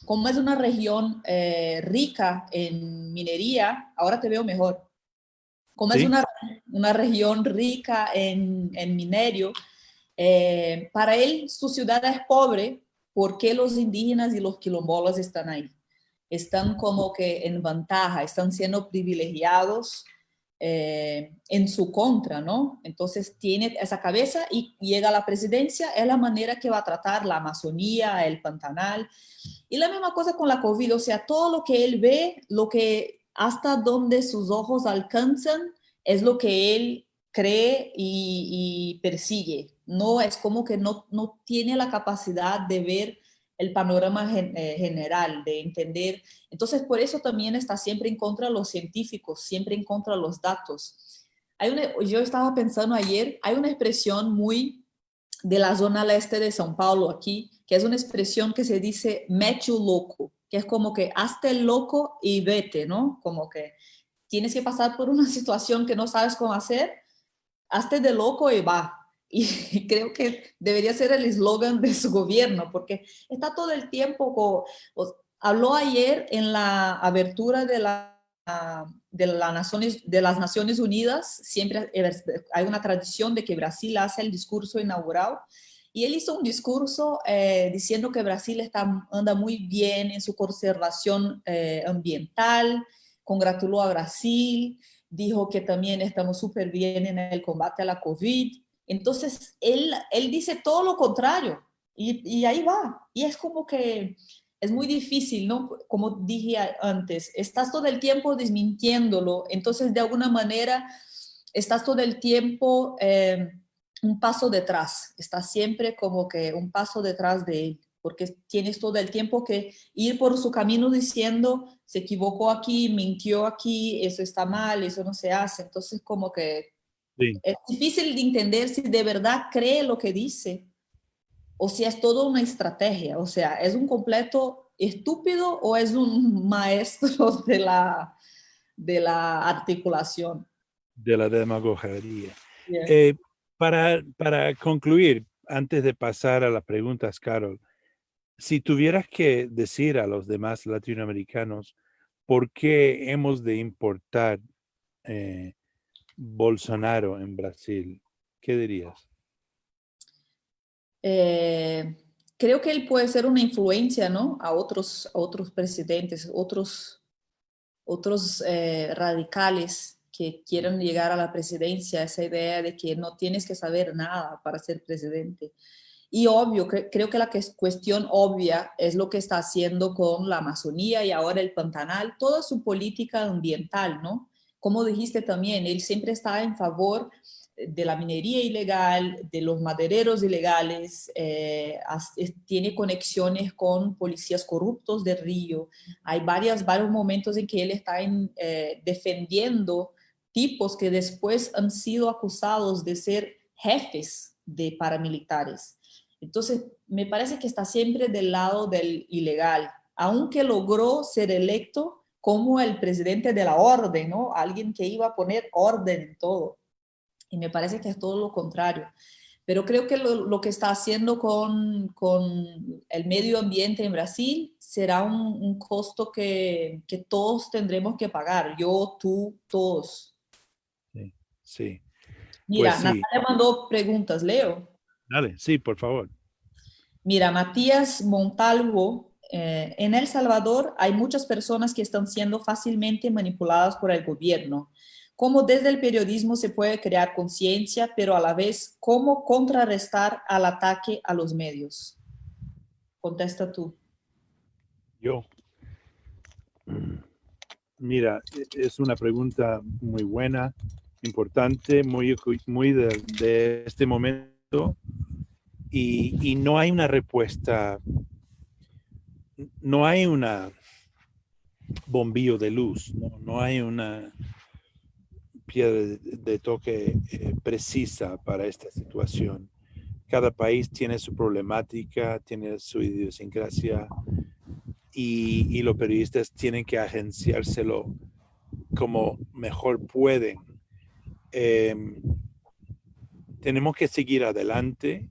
como es una región rica en minería, ahora te veo mejor. Como es Sí, una región rica en minerio, para él su ciudad es pobre porque los indígenas y los quilombolas están ahí. Están como que en ventaja, están siendo privilegiados en su contra, ¿no? Entonces tiene esa cabeza y llega a la presidencia, es la manera que va a tratar la Amazonía, el Pantanal. Y la misma cosa con la COVID, o sea, todo lo que él ve, lo que hasta donde sus ojos alcanzan, es lo que él cree y persigue. No es como que no tiene la capacidad de ver el panorama general, de entender. Entonces, por eso también está siempre en contra de los científicos, siempre en contra de los datos. Yo estaba pensando ayer, hay una expresión muy de la zona leste de São Paulo aquí, que es una expresión que se dice mete o loco, que es como que hazte el loco y vete, ¿no? Como que tienes que pasar por una situación que no sabes cómo hacer, hazte de loco y va. Y creo que debería ser el eslogan de su gobierno, porque está todo el tiempo, habló ayer en la abertura de las Naciones Unidas, siempre hay una tradición de que Brasil hace el discurso inaugural, y él hizo un discurso diciendo que Brasil anda muy bien en su conservación ambiental, congratuló a Brasil, dijo que también estamos súper bien en el combate a la COVID. Entonces, él dice todo lo contrario y ahí va. Y es como que es muy difícil, ¿no? Como dije antes, estás todo el tiempo desmintiéndolo, entonces de alguna manera estás todo el tiempo un paso detrás, estás siempre como que un paso detrás de él, porque tienes todo el tiempo que ir por su camino diciendo, se equivocó aquí, mintió aquí, eso está mal, eso no se hace, entonces como que Sí, es difícil de entender si de verdad cree lo que dice o si es toda una estrategia, o sea, ¿es un completo estúpido o es un maestro de la articulación? de la demagogia. Yeah. Eh, para concluir, antes de pasar a las preguntas, Carol, si tuvieras que decir a los demás latinoamericanos por qué hemos de importar eh, Bolsonaro en Brasil, ¿qué dirías? Eh, Creo que él puede ser una influencia, ¿no? A otros presidentes, otros radicales que quieran llegar a la presidencia, esa idea de que no tienes que saber nada para ser presidente. Y obvio, creo que la cuestión obvia es lo que está haciendo con la Amazonía y ahora el Pantanal, toda su política ambiental, ¿no? Como dijiste también, él siempre está en favor de la minería ilegal, de los madereros ilegales, tiene conexiones con policías corruptos de Río. Hay varios momentos en que él está defendiendo tipos que después han sido acusados de ser jefes de paramilitares. Entonces, me parece que está siempre del lado del ilegal, aunque logró ser electo como el presidente de la orden, ¿no? Alguien que iba a poner orden en todo. Y me parece que es todo lo contrario. Pero creo que lo que está haciendo con el medio ambiente en Brasil será un costo que todos tendremos que pagar, yo, tú, todos. Sí, sí, pues Mira, sí, Natalia mandó preguntas, Leo. dale, sí, por favor. Mira, Matías Montalvo, en El Salvador hay muchas personas que están siendo fácilmente manipuladas por el gobierno. ¿Cómo desde el periodismo se puede crear conciencia, pero a la vez, cómo contrarrestar al ataque a los medios? Contesta tú. Yo, mira, es una pregunta muy buena, importante, muy de este momento y no hay una respuesta, no hay una bombillo de luz, no hay una piedra de toque precisa para esta situación. Cada país tiene su problemática, tiene su idiosincrasia y los periodistas tienen que agenciárselo como mejor pueden. Eh, Tenemos que seguir adelante,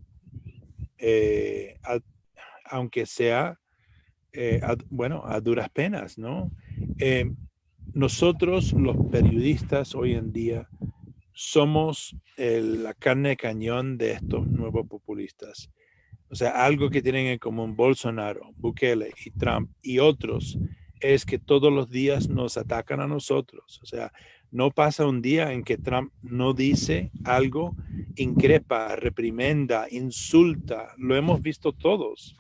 aunque sea, bueno, a duras penas, ¿no? Nosotros, los periodistas, hoy en día, somos la carne de cañón de estos nuevos populistas. O sea, algo que tienen en común Bolsonaro, Bukele y Trump y otros es que todos los días nos atacan a nosotros. O sea, No pasa un día en que Trump no dice algo, increpa, reprimenda, insulta. Lo hemos visto todos.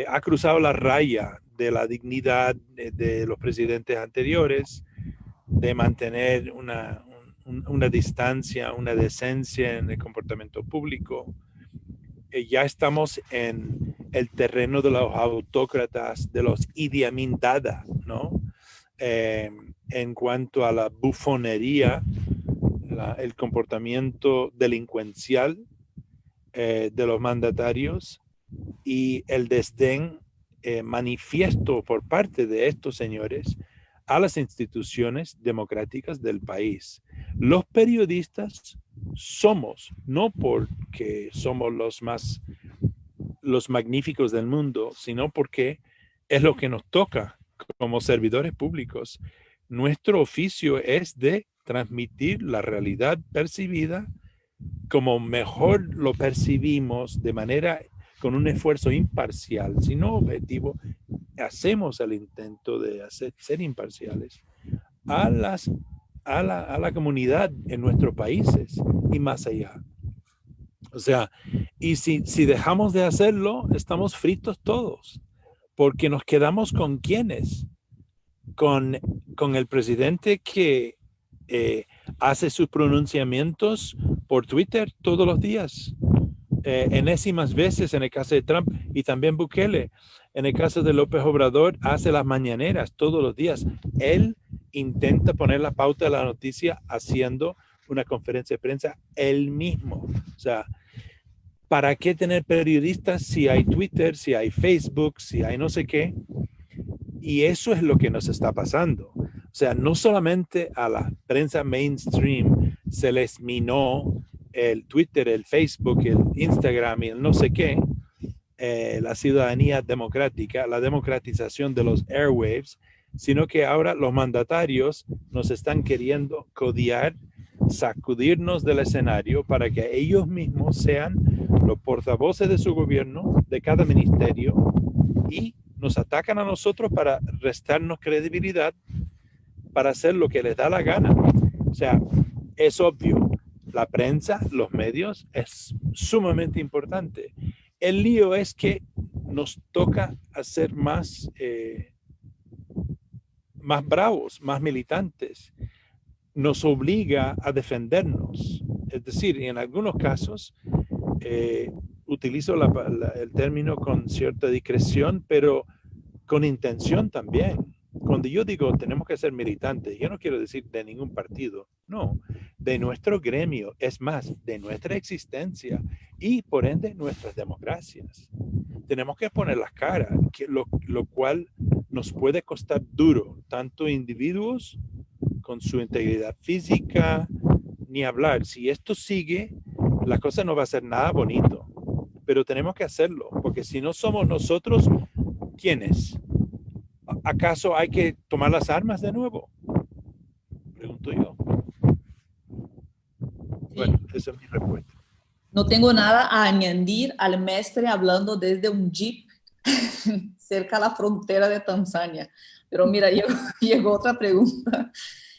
Ha cruzado la raya de la dignidad de los presidentes anteriores, de mantener una distancia, una decencia en el comportamiento público. Ya estamos en el terreno de los autócratas, de los Idi Amin Dada, ¿no? En cuanto a la bufonería, el comportamiento delincuencial de los mandatarios y el desdén manifiesto por parte de estos señores a las instituciones democráticas del país. Los periodistas somos, no porque somos los magníficos del mundo, sino porque es lo que nos toca como servidores públicos. Nuestro oficio es de transmitir la realidad percibida como mejor lo percibimos, de manera con un esfuerzo imparcial, sino objetivo. Hacemos el intento de ser imparciales a la comunidad en nuestros países y más allá. O sea, y si dejamos de hacerlo, estamos fritos todos, porque nos quedamos con ¿quiénes? Con el presidente que hace sus pronunciamientos por Twitter todos los días, enésimas veces en el caso de Trump, y también Bukele. En el caso de López Obrador, hace las mañaneras todos los días. Él intenta poner la pauta de la noticia haciendo una conferencia de prensa él mismo. O sea, ¿para qué tener periodistas si hay Twitter, si hay Facebook, si hay no sé qué? Y eso es lo que nos está pasando. O sea, no solamente a la prensa mainstream se les minó el Twitter, el Facebook, el Instagram y el no sé qué, la ciudadanía democrática, la democratización de los airwaves, sino que ahora los mandatarios nos están queriendo codiar, sacudirnos del escenario para que ellos mismos sean los portavoces de su gobierno, de cada ministerio, y nos atacan a nosotros para restarnos credibilidad, para hacer lo que les da la gana. O sea, es obvio, la prensa, los medios, es sumamente importante. El lío es que nos toca hacer más bravos, más militantes. Nos obliga a defendernos. Es decir, en algunos casos, utilizo el término con cierta discreción, pero con intención también. Cuando yo digo tenemos que ser militantes, yo no quiero decir de ningún partido, no, de nuestro gremio, es más, de nuestra existencia y por ende nuestras democracias. Tenemos que poner la cara, lo cual nos puede costar duro, tanto individuos con su integridad física, ni hablar. Si esto sigue, la cosa no va a ser nada bonito, pero tenemos que hacerlo, porque si no somos nosotros, ¿quiénes? ¿Acaso hay que tomar las armas de nuevo? Pregunto yo. Bueno, esa es mi respuesta. No tengo nada a añadir al mestre hablando desde un jeep cerca a la frontera de Tanzania. Pero mira, llegó otra pregunta,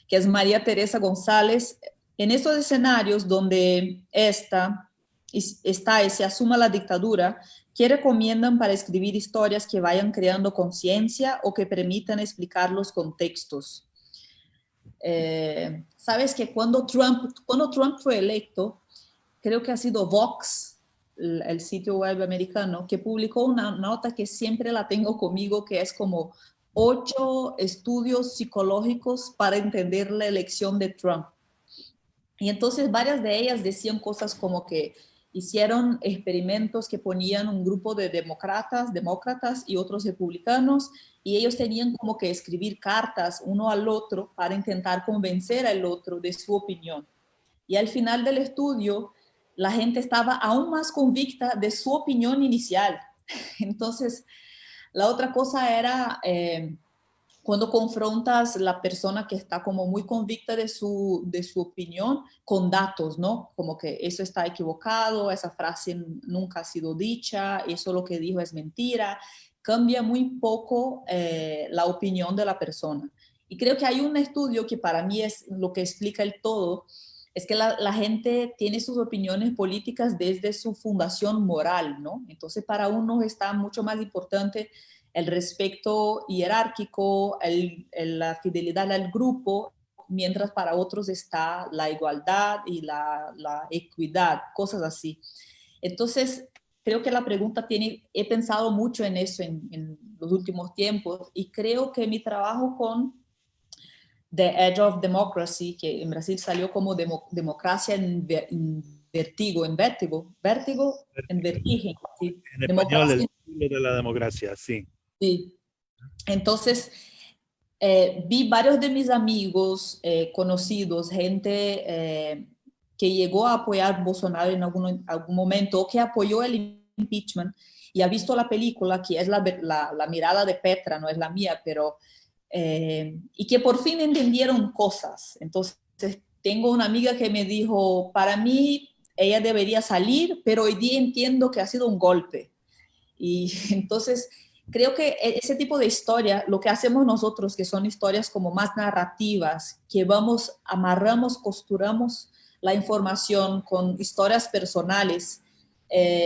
que es María Teresa González. En estos escenarios donde está y se asuma la dictadura, ¿qué recomiendan para escribir historias que vayan creando conciencia o que permitan explicar los contextos? Sabes que cuando Trump fue electo, creo que ha sido Vox, el sitio web americano, que publicó una nota que siempre la tengo conmigo, que es como 8 estudios psicológicos para entender la elección de Trump. Y entonces varias de ellas decían cosas como que hicieron experimentos que ponían un grupo de demócratas y otros republicanos, y ellos tenían como que escribir cartas uno al otro para intentar convencer al otro de su opinión. Y al final del estudio, la gente estaba aún más convicta de su opinión inicial. Entonces, la otra cosa era cuando confrontas la persona que está como muy convicta de su opinión con datos, ¿no? Como que eso está equivocado, esa frase nunca ha sido dicha, eso lo que dijo es mentira. Cambia muy poco la opinión de la persona. Y creo que hay un estudio que para mí es lo que explica el todo, es que la gente tiene sus opiniones políticas desde su fundación moral, ¿no? Entonces para unos está mucho más importante el respeto jerárquico, la fidelidad al grupo, mientras para otros está la igualdad y la equidad, cosas así. Entonces, creo que la pregunta he pensado mucho en eso en los últimos tiempos y creo que mi trabajo con The Edge of Democracy, que en Brasil salió como democracia en vertigo, en vertigen, ¿sí? En español, Democracia, el estilo de la democracia, sí. sí. Entonces, vi varios de mis amigos, conocidos, gente que llegó a apoyar Bolsonaro en algún momento o que apoyó el impeachment y ha visto la película, que es la mirada de Petra, no es la mía, pero y que por fin entendieron cosas. Entonces, tengo una amiga que me dijo, para mí ella debería salir, pero hoy día entiendo que ha sido un golpe. Y entonces creo que ese tipo de historia, lo que hacemos nosotros, que son historias como más narrativas, que vamos, amarramos, costuramos la información con historias personales,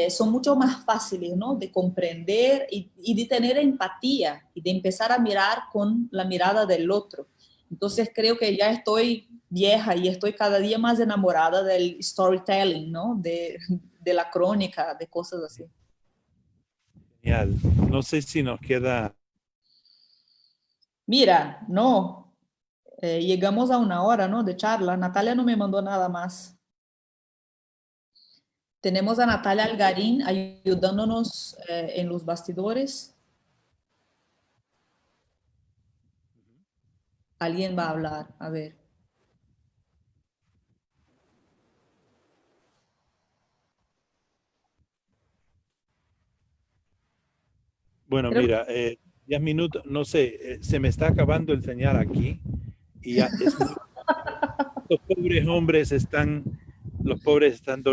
son mucho más fáciles, ¿no? De comprender y de tener empatía y de empezar a mirar con la mirada del otro. Entonces creo que ya estoy vieja y estoy cada día más enamorada del storytelling, ¿no? De la crónica, de cosas así. Genial. No sé si nos queda. Mira, no, llegamos a una hora, ¿no? De charla. Natalia no me mandó nada más. Tenemos a Natalia Algarín ayudándonos en los bastidores. Alguien va a hablar, a ver. Bueno, Creo mira, 10 minutos, no sé, se me está acabando el señal aquí y ya es muy, los pobres hombres están, los pobres están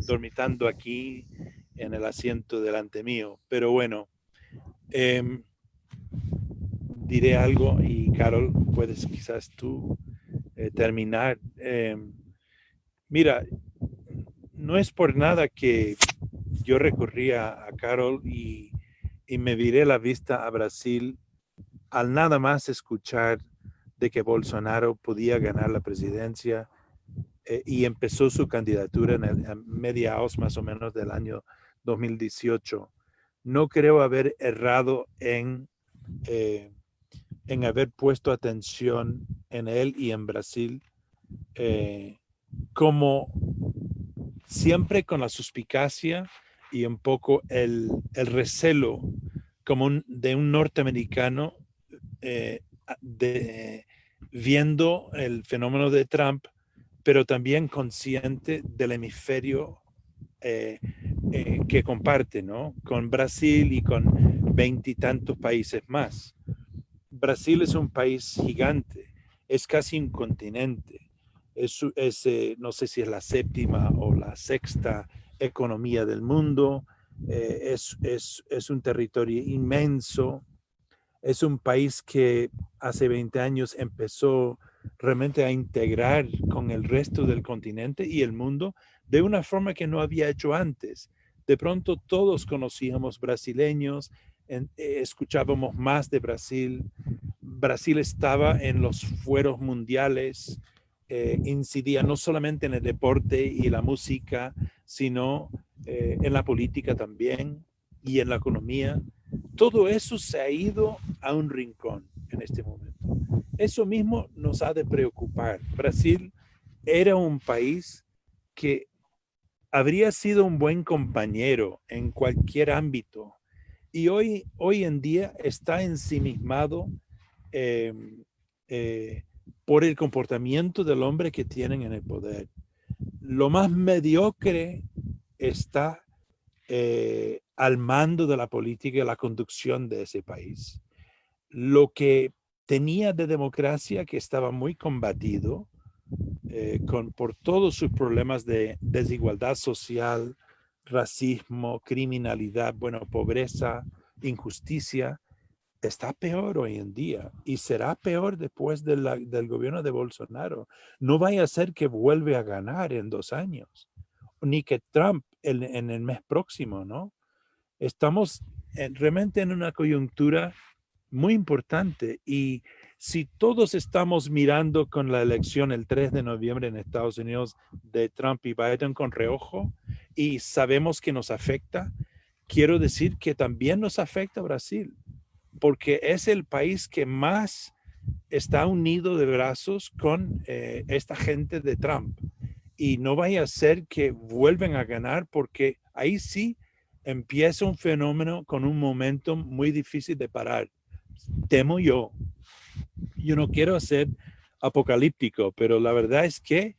dormitando aquí en el asiento delante mío. Pero bueno, eh, diré algo y Carol, puedes quizás tú terminar. Mira, no es por nada que yo recurría a Carol y me viré la vista a Brasil al nada más escuchar de que Bolsonaro podía ganar la presidencia y empezó su candidatura a mediados más o menos del año 2018. No creo haber errado en haber puesto atención en él y en Brasil, como siempre con la suspicacia y un poco el recelo como de un norteamericano eh, viendo el fenómeno de Trump, pero también consciente del hemisferio que comparte, ¿no? Con Brasil y con veintitantos países más. Brasil es un país gigante, es casi un continente. No sé si es la séptima o la sexta economía del mundo. Es un territorio inmenso. Es un país que hace 20 años empezó realmente a integrar con el resto del continente y el mundo de una forma que no había hecho antes. De pronto todos conocíamos brasileños, escuchábamos más de Brasil. Brasil estaba en los fueros mundiales, incidía no solamente en el deporte y la música, sino en la política también y en la economía. Todo eso se ha ido a un rincón en este momento. Eso mismo nos ha de preocupar. Brasil era un país que habría sido un buen compañero en cualquier ámbito y hoy en día está ensimismado eh, eh, por el comportamiento del hombre que tienen en el poder. Lo más mediocre está al mando de la política y la conducción de ese país. Lo que tenía de democracia, que estaba muy combatido por todos sus problemas de desigualdad social, racismo, criminalidad, bueno, pobreza, injusticia, está peor hoy en día y será peor después del gobierno de Bolsonaro. No vaya a ser que vuelva a ganar en 2 años, ni que Trump en el mes próximo, ¿no? Estamos realmente en una coyuntura muy importante y si todos estamos mirando con la elección el 3 de noviembre en Estados Unidos de Trump y Biden con reojo y sabemos que nos afecta, quiero decir que también nos afecta a Brasil, porque es el país que más está unido de brazos con esta gente de Trump. Y no vaya a ser que vuelvan a ganar, porque ahí sí empieza un fenómeno con un momento muy difícil de parar. Temo yo. Yo no quiero ser apocalíptico, pero la verdad es que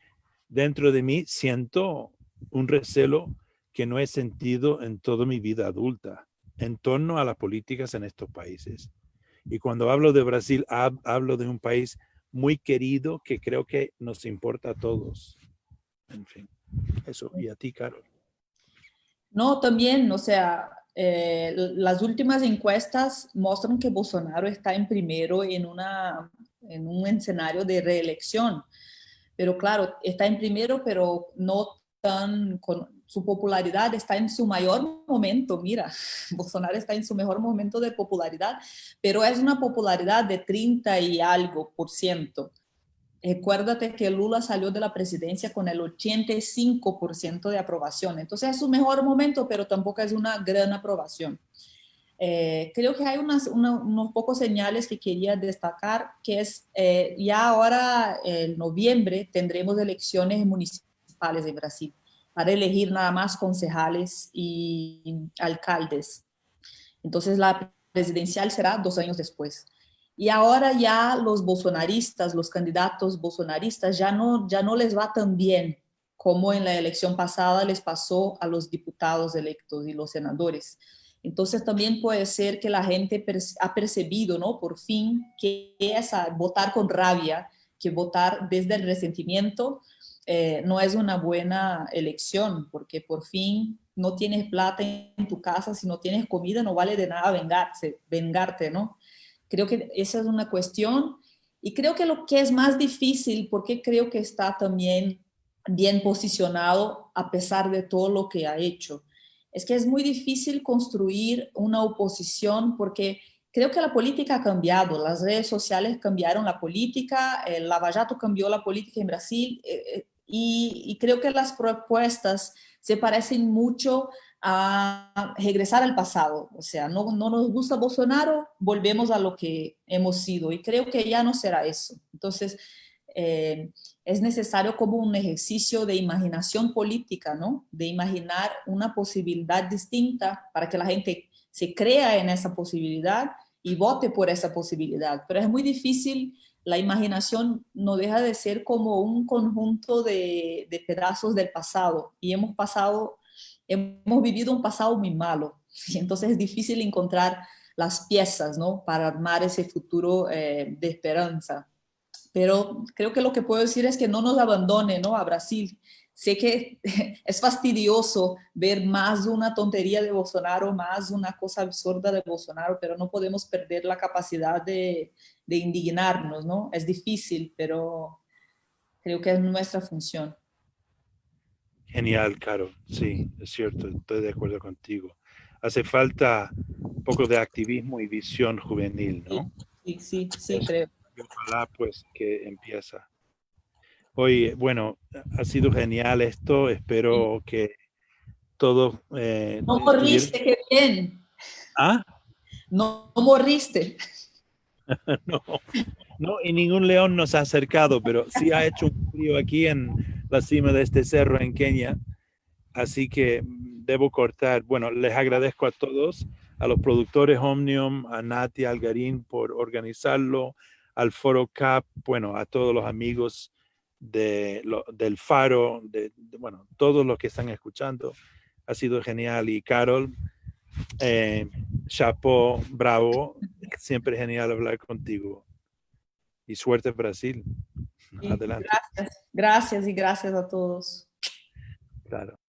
dentro de mí siento un recelo que no he sentido en toda mi vida adulta en torno a las políticas en estos países. Y cuando hablo de Brasil, hablo de un país muy querido que creo que nos importa a todos. En fin, eso. Y a ti, Carol. No, también, o sea, las últimas encuestas muestran que Bolsonaro está en primero en un escenario de reelección. Pero claro, está en primero, pero no tan con su popularidad está en su mayor momento. Mira, Bolsonaro está en su mejor momento de popularidad, pero es una popularidad de 30 y algo por ciento. Recuérdate que Lula salió de la presidencia con el 85% de aprobación. Entonces es su mejor momento, pero tampoco es una gran aprobación. Creo que hay unos pocos señales que quería destacar, que es ya ahora en noviembre tendremos elecciones municipales en Brasil para elegir nada más concejales y alcaldes. Entonces la presidencial será 2 años después. Y ahora ya los bolsonaristas, los candidatos bolsonaristas, ya no les va tan bien como en la elección pasada les pasó a los diputados electos y los senadores. Entonces también puede ser que la gente ha percibido, ¿no? Por fin, que es votar con rabia, que votar desde el resentimiento no es una buena elección, porque por fin no tienes plata en tu casa, si no tienes comida, no vale de nada vengarte, ¿no? Creo que esa es una cuestión. Y creo que lo que es más difícil, porque creo que está también bien posicionado a pesar de todo lo que ha hecho, es que es muy difícil construir una oposición porque creo que la política ha cambiado, las redes sociales cambiaron la política, el Lava Jato cambió la política en Brasil y creo que las propuestas se parecen mucho a regresar al pasado. O sea, no nos gusta Bolsonaro, volvemos a lo que hemos sido y creo que ya no será eso. Entonces, es necesario como un ejercicio de imaginación política, ¿no? De imaginar una posibilidad distinta para que la gente se crea en esa posibilidad y vote por esa posibilidad. Pero es muy difícil, la imaginación no deja de ser como un conjunto de pedazos del pasado y hemos vivido un pasado muy malo. Y entonces es difícil encontrar las piezas, ¿no? Para armar ese futuro de esperanza. Pero creo que lo que puedo decir es que no nos abandone, ¿no? A Brasil. Sé que es fastidioso ver más una tontería de Bolsonaro, más una cosa absurda de Bolsonaro, pero no podemos perder la capacidad de indignarnos, ¿no? Es difícil, pero creo que es nuestra función. Genial, Carol. Sí, es cierto, estoy de acuerdo contigo. Hace falta un poco de activismo y visión juvenil, Sí, ¿no? sí, sí, sí, Eso. creo. Y ojalá pues que empieza. Oye, bueno, ha sido genial esto. Sí. Espero que todos No estuvieron. morriste, qué bien. Ah, No, no morriste. no, no, y ningún león nos ha acercado, pero sí ha hecho un frío aquí en la cima de este cerro en Kenia. Así que debo cortar. Bueno, les agradezco a todos, a los productores Omnium, a Nati Algarín por organizarlo, al Foro CAP, bueno, a todos los amigos del Faro, bueno, todos los que están escuchando. Ha sido genial. Y Carol, chapeau, bravo. Siempre genial hablar contigo. Y suerte Brasil. Sí, Adelante. gracias, gracias y gracias a todos. Claro.